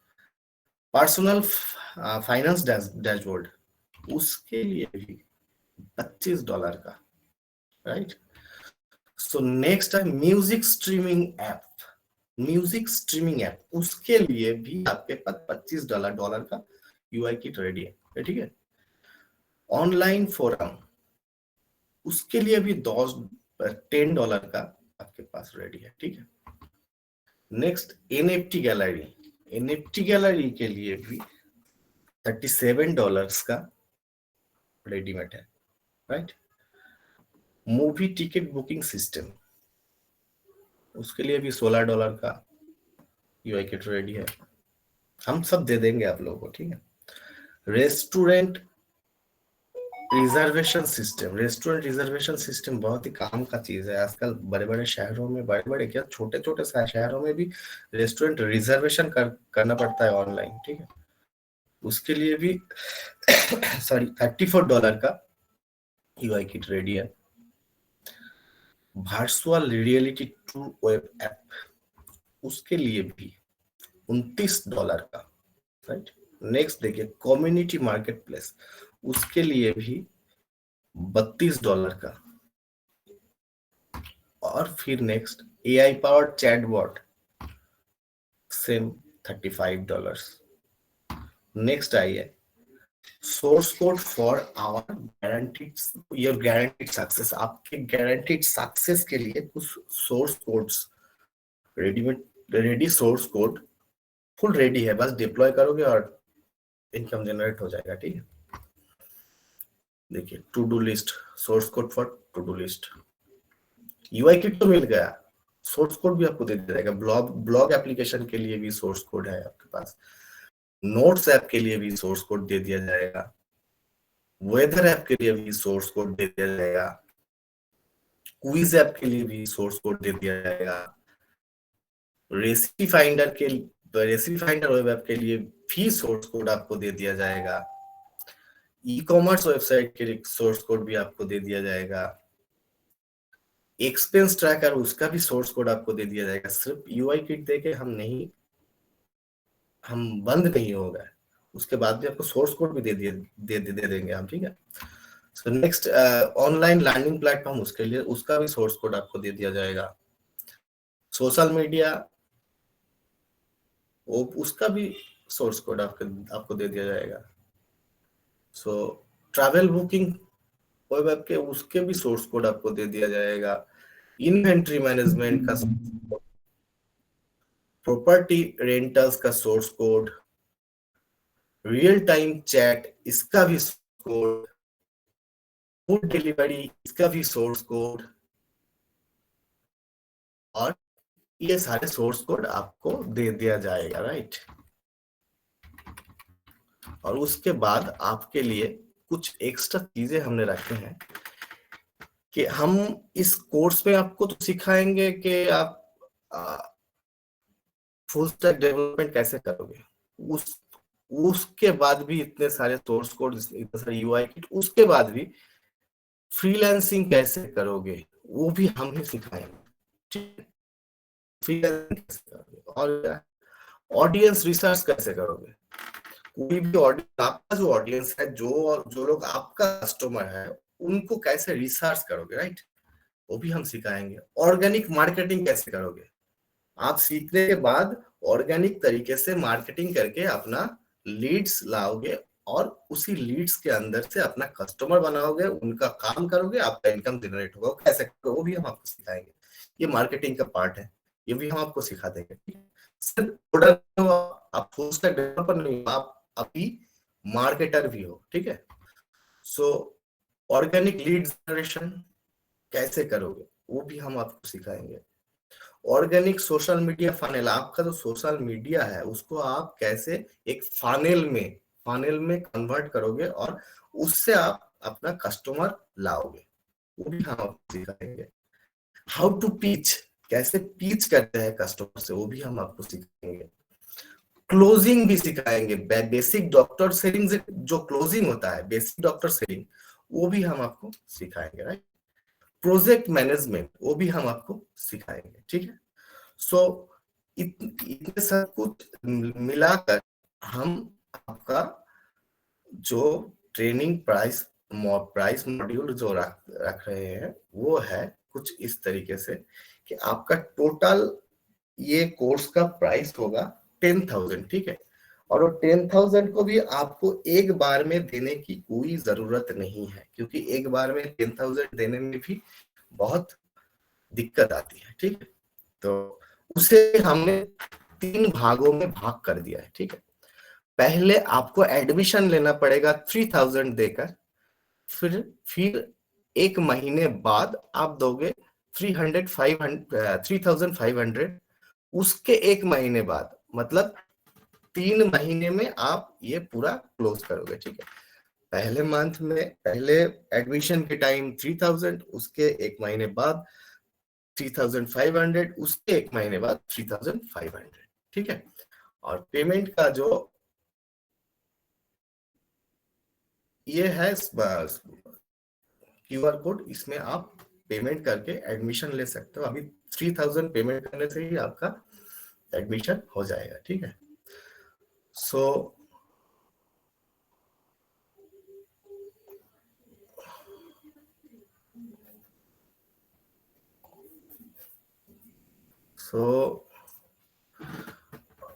personal finance dashboard, उसके लिए भी $25 का, राइट। सो नेक्स्ट है music streaming app. Music streaming app, उसके लिए भी आपके पास $25 का यूआई किट रेडी है, ठीक है। ऑनलाइन फोरम, उसके लिए भी $10 का आपके पास रेडी है, ठीक है। Next, NFT gallery. NFT gallery के लिए भी $37 का रेडीमेड है, right. Movie ticket booking system, उसके लिए भी $16 का यूआई किट रेडी है। हम सब दे देंगे आप लोगों को, ठीक है। Restaurant reservation system. Restaurant reservation system बहुत ही काम का चीज है आजकल। बड़े बड़े शहरों में, बड़े बड़े क्या, छोटे छोटे शहरों में भी रेस्टोरेंट रिजर्वेशन करना पड़ता है ऑनलाइन, ठीक है। उसके लिए भी सॉरी $34 का यूआई किट रेडी है। Virtual reality tour web app, उसके लिए भी $29 का, राइट। नेक्स्ट देखिए कम्युनिटी मार्केट प्लेस, उसके लिए भी $32 का। और फिर next AI powered chatbot, same $35। Next आइए source code for our guaranteed, your guaranteed success. आपके गारंटीड सक्सेस के लिए कुछ source codes readymade, ready source code full ready है, बस डिप्लॉय करोगे और इनकम जनरेट हो जाएगा, ठीक है। देखिए to do list, source code for to do list, UI kit तो मिल गया, सोर्स कोड भी आपको दे दिया जाएगा। ब्लॉग एप्लीकेशन के लिए भी सोर्स कोड है आपके पास, नोट्स ऐप के लिए भी सोर्स कोड दे दिया जाएगा, वेदर ऐप के लिए भी सोर्स कोड दे दिया जाएगा, क्विज ऐप के लिए भी सोर्स कोड दे दिया जाएगा, रेसिपी फाइंडर वेब ऐप के लिए भी सोर्स कोड आपको दे दिया जाएगा, ई कॉमर्स वेबसाइट के लिए सोर्स कोड भी आपको दे दिया जाएगा, एक्सपेंस ट्रैकर उसका भी सोर्स कोड आपको दे दिया जाएगा। सिर्फ यूआई किट देके हम बंद नहीं होगा, उसके बाद भी आपको सोर्स कोड भी दे देंगे हम, ठीक है। So next online learning platform, उसके लिए उसका भी सोर्स कोड आपको दे दिया जाएगा। सोशल मीडिया, वो उसका भी सोर्स कोड आपको दे दिया जाएगा। सो ट्रैवल बुकिंग वेब ऐप के उसके भी सोर्स कोड आपको दे दिया जाएगा। इन्वेंट्री मैनेजमेंट का, प्रॉपर्टी रेंटल्स का source code, real time chat इसका भी कोड, फूड डिलीवरी इसका भी सोर्स कोड, और ये सारे सोर्स कोड आपको दे दिया जाएगा, राइट। और उसके बाद आपके लिए कुछ एक्स्ट्रा चीजें हमने रखे हैं कि हम इस कोर्स में आपको तो सिखाएंगे कि आप फुल स्टैक डेवलपमेंट कैसे करोगे, उस उसके बाद भी इतने सारे सोर्स कोड, इतने सारे यूआई किट, उसके बाद भी फ्रीलांसिंग कैसे करोगे वो भी हम ही सिखाएंगे। फ्रीलांसिंग कैसे करोगे, और ऑडियंस रिसर्च कैसे करोगे, कोई भी ऑडियंस, आपका जो ऑडियंस है, जो लोग आपका कस्टमर है, उनको कैसे रिसर्च करोगे, राइट, वो भी हम सिखाएंगे। ऑर्गेनिक मार्केटिंग कैसे करोगे, आप सीखने के बाद ऑर्गेनिक तरीके से मार्केटिंग करके अपना लीड्स लाओगे और उसी लीड्स के अंदर से अपना कस्टमर बनाओगे, उनका काम करोगे, आपका इनकम जनरेट होगा। कैसे करोगे वो भी हम आपको सिखाएंगे, ये मार्केटिंग का पार्ट है, ये भी हम आपको सिखा देंगे। सिर्फ प्रोडक्ट हो, आप फुल स्टैक डेवलपर नहीं हो, आप अभी मार्केटर भी हो, ठीक है। सो ऑर्गेनिक लीड जनरेशन कैसे करोगे वो भी हम आपको सिखाएंगे। ऑर्गेनिक सोशल मीडिया फनेल, आपका जो सोशल मीडिया है उसको आप कैसे एक फानेल में कन्वर्ट करोगे और उससे आप अपना कस्टमर लाओगे, वो भी हम आपको सिखाएंगे। हाउ टू पिच, कैसे पिच करते हैं कस्टमर से, वो भी हम आपको सिखाएंगे। क्लोजिंग भी सिखाएंगे, बेसिक डॉक्टर सेलिंग, जो क्लोजिंग होता है, बेसिक डॉक्टर सेलिंग, वो भी हम आपको सिखाएंगे, राइट। प्रोजेक्ट मैनेजमेंट वो भी हम आपको सिखाएंगे, ठीक है। सो इतने सब कुछ मिलाकर हम आपका जो ट्रेनिंग प्राइस मॉड्यूल जो रख रहे हैं वो है कुछ इस तरीके से कि आपका टोटल ये कोर्स का प्राइस होगा 10,000, ठीक है। और वो 10,000 को भी आपको एक बार में देने की कोई जरूरत नहीं है, क्योंकि एक बार में 10,000 देने में भी बहुत दिक्कत आती है, ठीक है। तो उसे हमने 3 भागों में भाग कर दिया है, ठीक है। पहले आपको एडमिशन लेना पड़ेगा 3,000 देकर, फिर एक महीने बाद आप दोगे 3,500, उसके एक महीने बाद, मतलब 3 महीने में आप ये पूरा क्लोज करोगे, ठीक है। पहले मंथ में, पहले एडमिशन के टाइम 3,000, उसके एक महीने बाद 3,500, उसके एक महीने बाद 3,500, ठीक है। और पेमेंट का जो ये है क्यूआर कोड, इसमें आप पेमेंट करके एडमिशन ले सकते हो। अभी 3,000 पेमेंट करने से ही आपका एडमिशन हो जाएगा, ठीक है। सो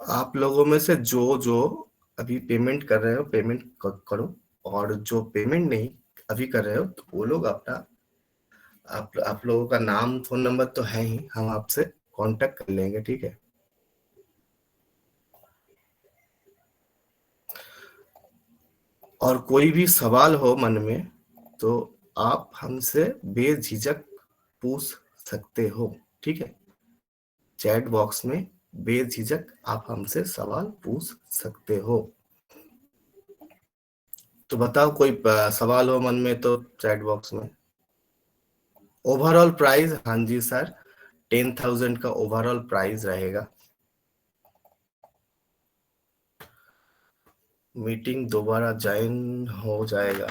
आप लोगों में से जो जो अभी पेमेंट कर रहे हो, पेमेंट करो, और जो पेमेंट नहीं अभी कर रहे हो तो वो लोग अपना, आप लोगों का नाम फोन नंबर तो है ही, हम आपसे कांटेक्ट कर लेंगे, ठीक है। और कोई भी सवाल हो मन में तो आप हमसे बेझिझक पूछ सकते हो, ठीक है। चैट बॉक्स में बेझिझक आप हमसे सवाल पूछ सकते हो। तो बताओ, कोई सवाल हो मन में तो चैट बॉक्स में। ओवरऑल प्राइस, हाँ जी सर, 10,000 का ओवरऑल प्राइस रहेगा। मीटिंग दोबारा ज्वाइन हो जाएगा,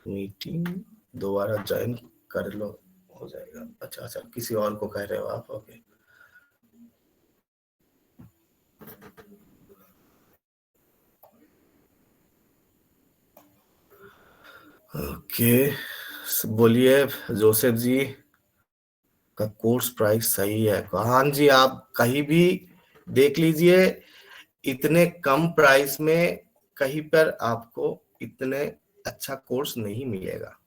मीटिंग दोबारा ज्वाइन कर लो, हो जाएगा। अच्छा अच्छा, किसी और को कह रहे हो आप, ओके। ओके, बोलिए जोसेफ जी, का कोर्स प्राइस सही है? हाँ जी, आप कहीं भी देख लीजिए, इतने कम प्राइस में कहीं पर आपको इतने अच्छा कोर्स नहीं मिलेगा।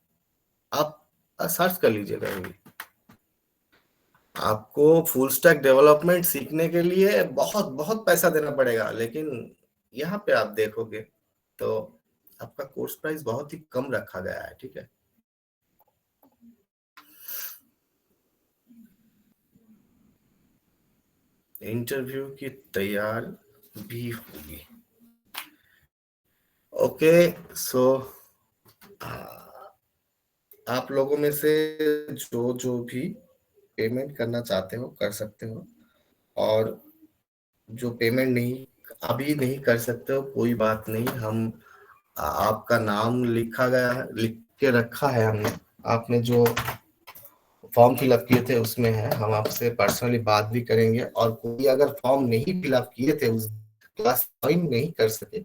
आप सर्च कर लीजिए कहीं भी। आपको फुल स्टैक डेवलपमेंट सीखने के लिए बहुत बहुत पैसा देना पड़ेगा, लेकिन यहाँ पे आप देखोगे तो आपका कोर्स प्राइस बहुत ही कम रखा गया है, ठीक है। इंटरव्यू की तैयार भी होगी। ओके, सो आप लोगों में से जो जो भी पेमेंट करना चाहते हो कर सकते हो, और जो पेमेंट नहीं अभी नहीं कर सकते हो कोई बात नहीं, हम आपका नाम लिखा गया है, लिख के रखा है हमने, आपने जो फॉर्म फिलअप किए थे उसमें है, हम आपसे पर्सनली बात भी करेंगे। और कोई अगर फॉर्म नहीं फिलअप किए थे, उस क्लास ज्वाइन नहीं कर सके,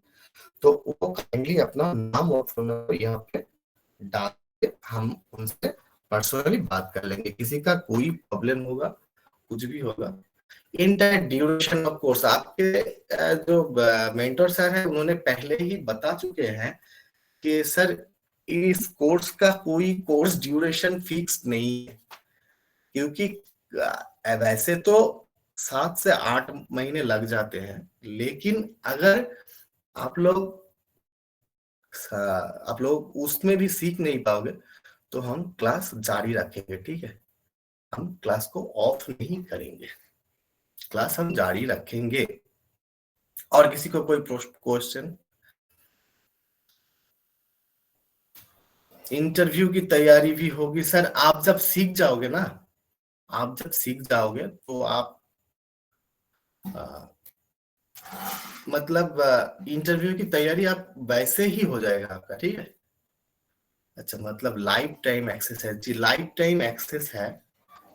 तो वो काइंडली अपना नाम और फोन नंबर यहाँ पे डाल के हम उनसे पर्सनली बात कर लेंगे। किसी का कोई प्रॉब्लम होगा, कुछ भी होगा, इंटायर ड्यूरेशन ऑफ कोर्स आपके जो मेंटर सर है उन्होंने पहले ही बता चुके हैं कि सर इस कोर्स का कोई कोर्स ड्यूरेशन फिक्स नहीं है, क्योंकि वैसे तो 7 से 8 महीने लग जाते हैं, लेकिन अगर आप लोग उसमें भी सीख नहीं पाओगे तो हम क्लास जारी रखेंगे, ठीक है। हम क्लास को ऑफ नहीं करेंगे, क्लास हम जारी रखेंगे। और किसी को कोई क्वेश्चन? इंटरव्यू की तैयारी भी होगी सर, आप जब सीख जाओगे ना, आप जब सीख जाओगे तो आप आ, मतलब इंटरव्यू की तैयारी आप वैसे ही हो जाएगा आपका, ठीक है। अच्छा, मतलब लाइफ टाइम एक्सेस है जी, लाइफ टाइम एक्सेस है।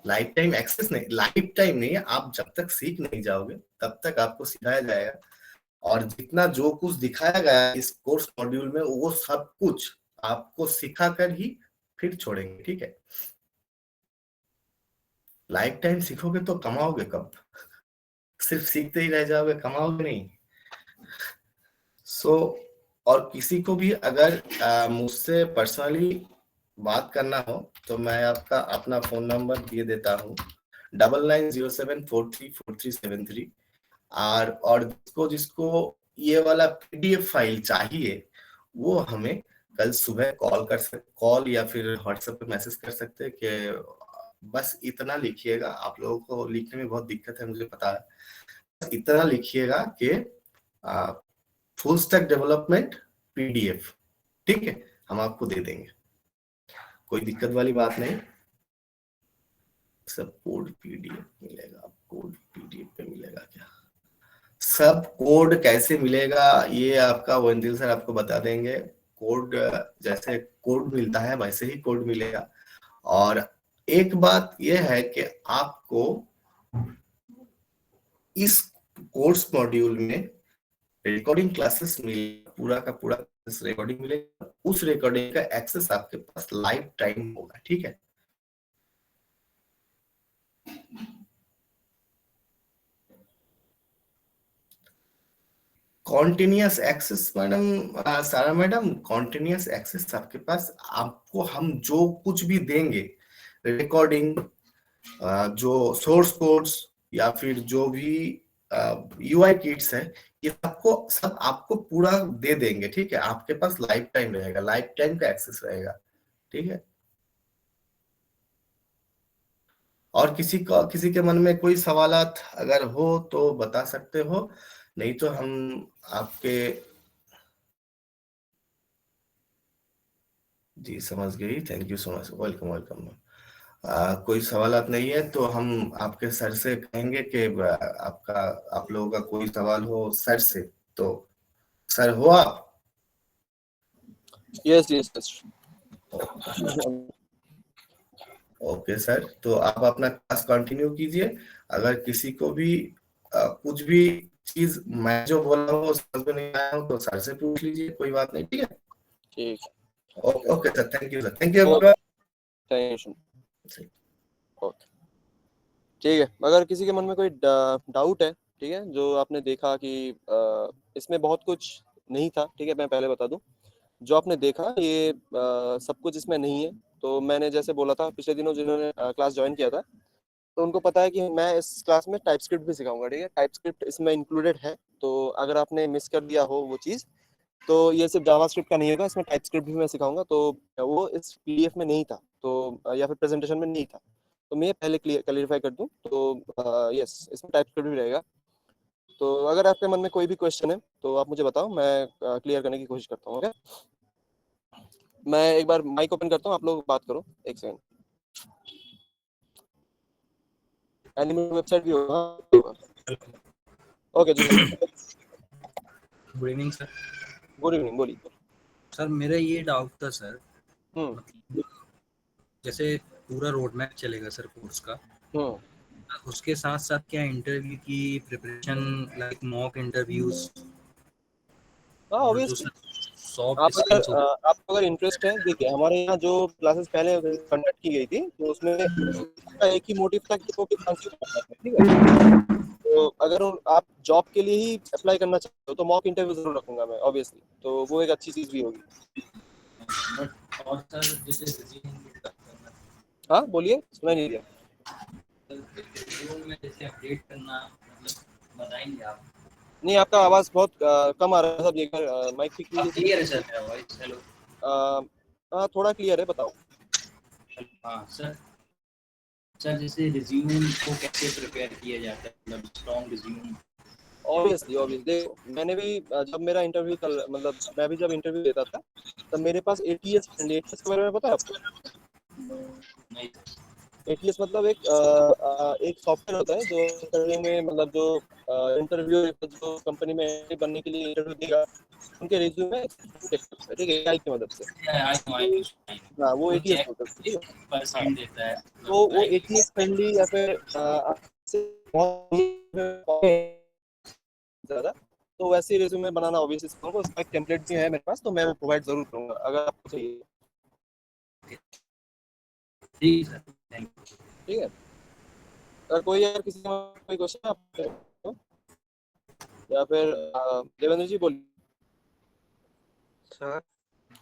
लाइफ टाइम एक्सेस नहीं, लाइफ टाइम नहीं है, आप जब तक सीख नहीं जाओगे तब तक आपको सिखाया जाएगा। और जितना जो कुछ दिखाया गया इस कोर्स मॉड्यूल में, वो सब कुछ आपको सिखा कर ही फिर छोड़ेंगे, ठीक है। लाइफ टाइम सीखोगे तो कमाओगे कब? सिर्फ सीखते ही रह जाओगे, कमाओगे नहीं। सो और किसी को भी अगर मुझसे पर्सनली बात करना हो तो मैं आपका अपना फोन नंबर दे देता हूँ, 9907434373। और जिसको जिसको ये वाला पीडीएफ फाइल चाहिए, वो हमें कल सुबह कॉल या फिर व्हाट्सएप पे मैसेज कर सकते हैं कि बस इतना लिखिएगा। आप लोगों को लिखने में बहुत दिक्कत है, मुझे पता है। इतना लिखिएगा कि फुल स्टैक डेवलपमेंट पीडीएफ, ठीक है, हम आपको दे देंगे, कोई दिक्कत वाली बात नहीं। सब कोड पीडीएफ मिलेगा, कोड पीडीएफ पे मिलेगा क्या? सब कोड कैसे मिलेगा ये आपका वंदिल सर आपको बता देंगे। कोड जैसे कोड मिलता है वैसे ही कोड मिलेगा। और एक बात यह है कि आपको इस कोर्स मॉड्यूल में रिकॉर्डिंग क्लासेस मिले, पूरा का पूरा रिकॉर्डिंग मिलेगा, उस रिकॉर्डिंग का एक्सेस आपके पास लाइफ टाइम होगा, ठीक है। कॉन्टिन्यूअस एक्सेस मैडम, सारा मैडम, कॉन्टिन्यूअस एक्सेस आपके पास, आपको हम जो कुछ भी देंगे, रिकॉर्डिंग, जो सोर्स कोड्स या फिर जो भी यूआई किट्स है, ये सब आपको पूरा दे देंगे, ठीक है। आपके पास लाइफ टाइम रहेगा, लाइफ टाइम का एक्सेस रहेगा, ठीक है। और किसी के मन में कोई सवालात अगर हो तो बता सकते हो, नहीं तो हम आपके, जी समझ गई, thank you so much, welcome welcome. कोई सवालात नहीं है तो हम आपके सर से कहेंगे कि आप लोगों का कोई सवाल हो सर से, तो सर हो आप? Yes yes yes. Okay sir, तो आप अपना क्लास कंटिन्यू कीजिए। अगर किसी को भी कुछ भी चीज मैं जो बोल रहा हूँ वो समझ में नहीं आया हो तो सर से पूछ लीजिए, कोई बात नहीं, ठीक है? ठीक okay okay sir, thank you sir, thank you है, एवरीवन। टेंशन। ओके ठीक है, अगर किसी के मन में कोई डाउट है, ठीक है, जो आपने देखा कि इसमें बहुत कुछ नहीं था, ठीक है, मैं पहले बता दूं, जो आपने देखा ये सब कुछ इसमें नहीं है। तो मैंने जैसे बोला था पिछले दिनों जिन्होंने क्लास ज्वाइन किया था, तो उनको पता है कि मैं इस क्लास में टाइपस्क्रिप्ट भी सिखाऊंगा, ठीक है, टाइपस्क्रिप्ट इसमें इंक्लूडेड है। तो अगर आपने मिस कर दिया हो वो चीज़, तो ये सिर्फ जावास्क्रिप्ट का नहीं होगा, इसमें टाइपस्क्रिप्ट भी मैं सिखाऊंगा। तो वो इस पीडीएफ में नहीं था, तो या फिर प्रेजेंटेशन में नहीं था, तो मैं ये पहले क्लियरिफाई कर दूं। तो यस, इसमें टाइपस्क्रिप्ट भी रहेगा। तो अगर आपके मन में कोई भी क्वेश्चन है तो आप मुझे बताओ, मैं क्लियर करने की कोशिश करता हूँ। ओके, मैं एक बार माइक ओपन करता हूँ, आप लोग बात करो, एक सेकंड। एनिमे वेबसाइट भी होगा। Okay ji, good evening sir. Good evening, बोलिए। सर मेरा ये डाउट था सर, हम्म मतलब जैसे पूरा रोड मैप चलेगा सर कोर्स का, हम्म उसके साथ साथ क्या इंटरव्यू की प्रिपरेशन, लाइक मॉक इंटरव्यूज, हाँ और जो ऑब्वियसली। सर सॉफ्ट स्किल्स हो। आपको अगर इंटरेस्ट है, देखिए हमारे यहाँ जो क्लासेस पहले कंडक्ट की गई थी, तो उसमें इसका एक ही मोटिव था कि वो कि फ्रांसीसी पढ़ना था, ठीक है। तो अगर आप जॉब के लिए ही अप्लाई करना चाहते हो तो मॉक इंटरव्यू जरूर रखूंगा मैं, ऑब्वियसली, तो वो एक अच्छी चीज भी होगी। बट और सर जैसे रिज्यूम हाँ बोलिए, सुना नहीं दिया। में जैसे अपडेट करना, मतलब बताएंगे आप? नहीं, आपका आवाज बहुत कम आ रहा है, सब एक माइक ठीक कीजिए। क्लियर है सर मेरा वॉइस? हेलो। हाँ थोड़ा क्लियर है, बताओ। हाँ सर, सर जैसे रिज्यूम को कैसे प्रिपेयर किया जाता है, मतलब स्ट्रॉन्ग रिज्यूम। ऑब्वियसली ऑब्वियसली, देखो मैंने भी जब मेरा इंटरव्यू मतलब मैं भी जब इंटरव्यू देता था, तब मेरे पास एटीएस एटीएस के बारे में पता है आपको? नहीं एटीएस मतलब एक सॉफ्टवेयर होता है जो इंटरव्यू में, मतलब जो इंटरव्यू जो कंपनी में बनने के लिए इंटरव्यू देगा, उनके रिज्यूम में चेक करता है, ठीक है, एआई की मदद से। आई हाँ वो वो एटीएस चेक बोलते हैं, ठीक है। हाँ, 1% देता है, तो मतलब वो राइट। एटीएस फ्रेंडली या फिर आपसे बहुत ज़्यादा, तो वैसे रिज्यूमे बनाना ऑब्वियसली सीखूंगा। उसका एक टेम्पलेट भी है मेरे पास, तो मैं वो प्रोवाइड जरूर करूंगा अगर आपको चाहिए, ठीक है सर, थैंक यू। ठीक है। अगर किसी का कोई क्वेश्चन है आप पूछ सकते हो, या फिर देवेंद्र जी बोलिए। सर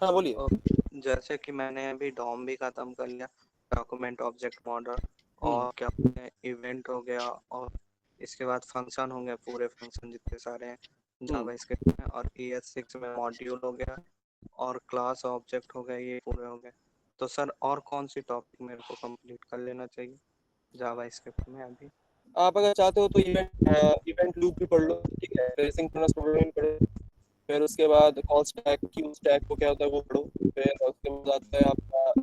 हाँ बोलिए। जैसे कि मैंने अभी डॉम भी खत्म कर लिया, डॉक्यूमेंट ऑब्जेक्ट मॉडल, हम्म और क्या बोलते हैं, इवेंट हो गया, और इसके बाद फंक्शन हो गया, पूरे फंक्शन जितने सारे हैं हम्म जावास्क्रिप्ट में, और ES6 में मॉड्यूल हो गया, और क्लास ऑब्जेक्ट हो गया, ये पूरे हो गए। तो सर और कौन सी टॉपिक मेरे को कंप्लीट कर लेना चाहिए जावास्क्रिप्ट में अभी? आप अगर चाहते हो तो इवेंट लूप भी पढ़ लो, ठीक है, फिर सिंक्रोनस प्रोग्रामिंग पढ़ो, फिर उसके बाद कॉल स्टैक, क्यू स्टैक को क्या होता है वो पढ़ो, फिर उसके बाद आता है आपका,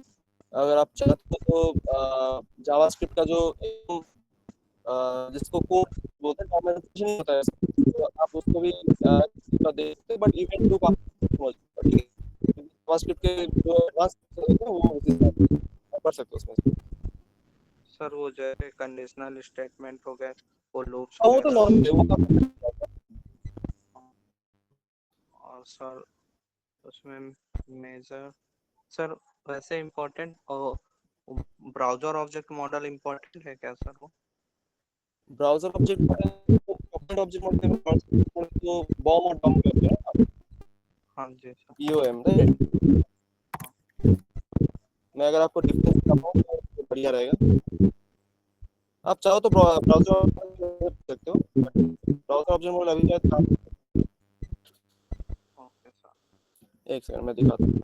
अगर आप चाहते हो तो जावास्क्रिप्ट का जो जिसको कोड बोलते हैं, डॉक्यूमेंटेशन नहीं होता है, तो आप उसको भी देख सकते हो, बट इवेंट लूप आप समझ लो, ठीक है। जावास्क्रिप्ट के जो एडवांस होते हैं वो उस हिसाब से आप पढ़ सकते हो उसमें से। सर वो जैसे कंडीशनल स्टेटमेंट हो गए, वो लूप्स हाँ वो तो वगैरह, नॉर्मल है, वो तो और सर उसमें मेजर, सर वैसे इम्पोर्टेंट और ब्राउजर ऑब्जेक्ट मॉडल इम्पोर्टेंट है क्या सर वो? Browser object document object model तो बॉम और डॉम होते हैं, हाँ जी सर। BOM, right. मैं अगर आपको डिफरेंस बता पाऊँ तो बढ़िया रहेगा। आप चाहो तो ब्राउजर सकते हो, ब्राउजर ऑब्जेक्ट मॉडल अभी शायद काम, ओके सर। एक सेकंड में दिखाता हूँ।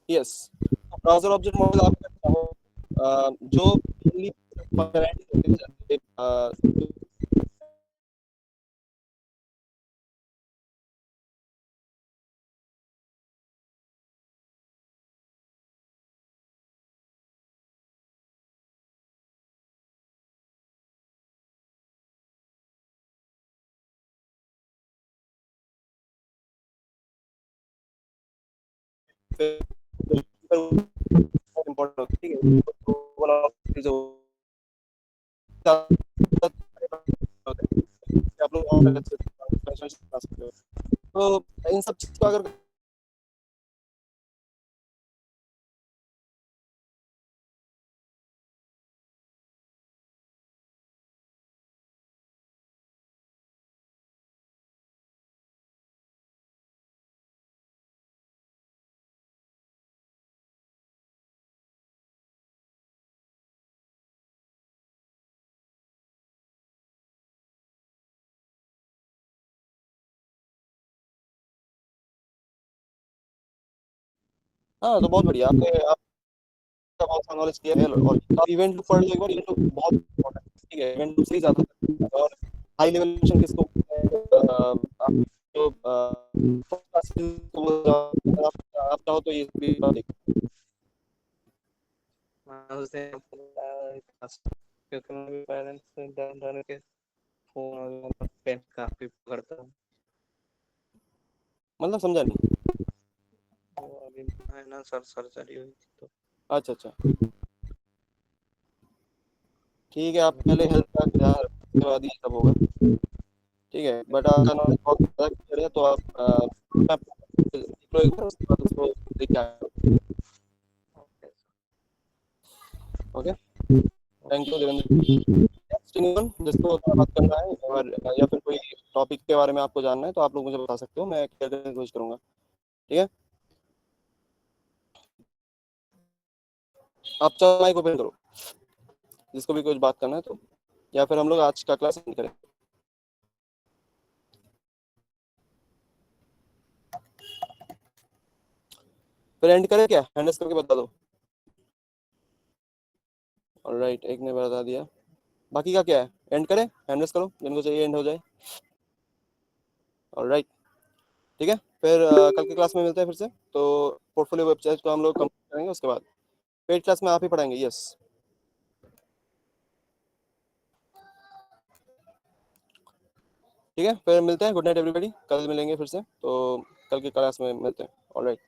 यस, ब्राउज़र ऑब्जेक्ट मॉडल आप करते हो जो mainly इम्पोर्टेंट होती है, ठीक है? तो वाला जो आप लोग और अच्छे से बना सकते हो। तो इन सब चीज़ को अगर हाँ, तो बहुत बढ़िया आपका बहुत सा नॉलेज क्लियर है और आप इवेंट लूप पढ़ लो एक बार, इवेंट लूप बहुत इम्पोर्टेंट है, ठीक है? इवेंट लूप से ही ज़्यादा और हाई लेवल फंक्शन किसको आप जो फर्स्ट क्लास को आप चाहो तो ये भी देखो। मैं उस दिन आपको बताया था, क्योंकि मैं भी पेरेंट्स से डर डर के फोन और पेन काफी पकड़ता हूँ। मतलब समझा नहीं। तो अभी है ना सर, सर्जरी हुई थी तो अच्छा, अच्छा। ठीक है, आप पहले हेल्थ का ख्याल रखो, उसके बाद ये सब होगा, ठीक है? बट आपका नॉलेज बहुत ज़्यादा क्लियर है, तो आप डिप्लॉय करो, उसके बाद उसको लेके आओ। Okay? Thank you Devendra. Next anyone जिसको और बात करना है और या फिर कोई टॉपिक के बारे में आपको जानना है, तो आप लोग मुझे बता सकते हो, मैं क्लियर करने की कोशिश करूँगा, ठीक है? आप चाहो माइक ओपन करो, जिसको भी कुछ बात करना है तो, या फिर हम लोग आज का क्लास एंड करें। फिर एंड करें क्या? हैंड रेज़ करके बता दो। ऑलराइट, एक ने बता दिया। बाकी का क्या है? एंड करें? हैंड रेज़ करो, जिनको चाहिए एंड हो जाए। ऑलराइट, ठीक है? फिर कल की क्लास में मिलते हैं फिर से। तो पोर्टफोलियो वेबसाइट को हम लोग कंप्लीट करेंगे, उसके बाद पेड क्लास में आप ही पढ़ाएंगे। यस, ठीक है? फिर मिलते हैं। गुड नाइट एवरीबॉडी, कल मिलेंगे फिर से, तो कल की क्लास में मिलते हैं। ऑलराइट।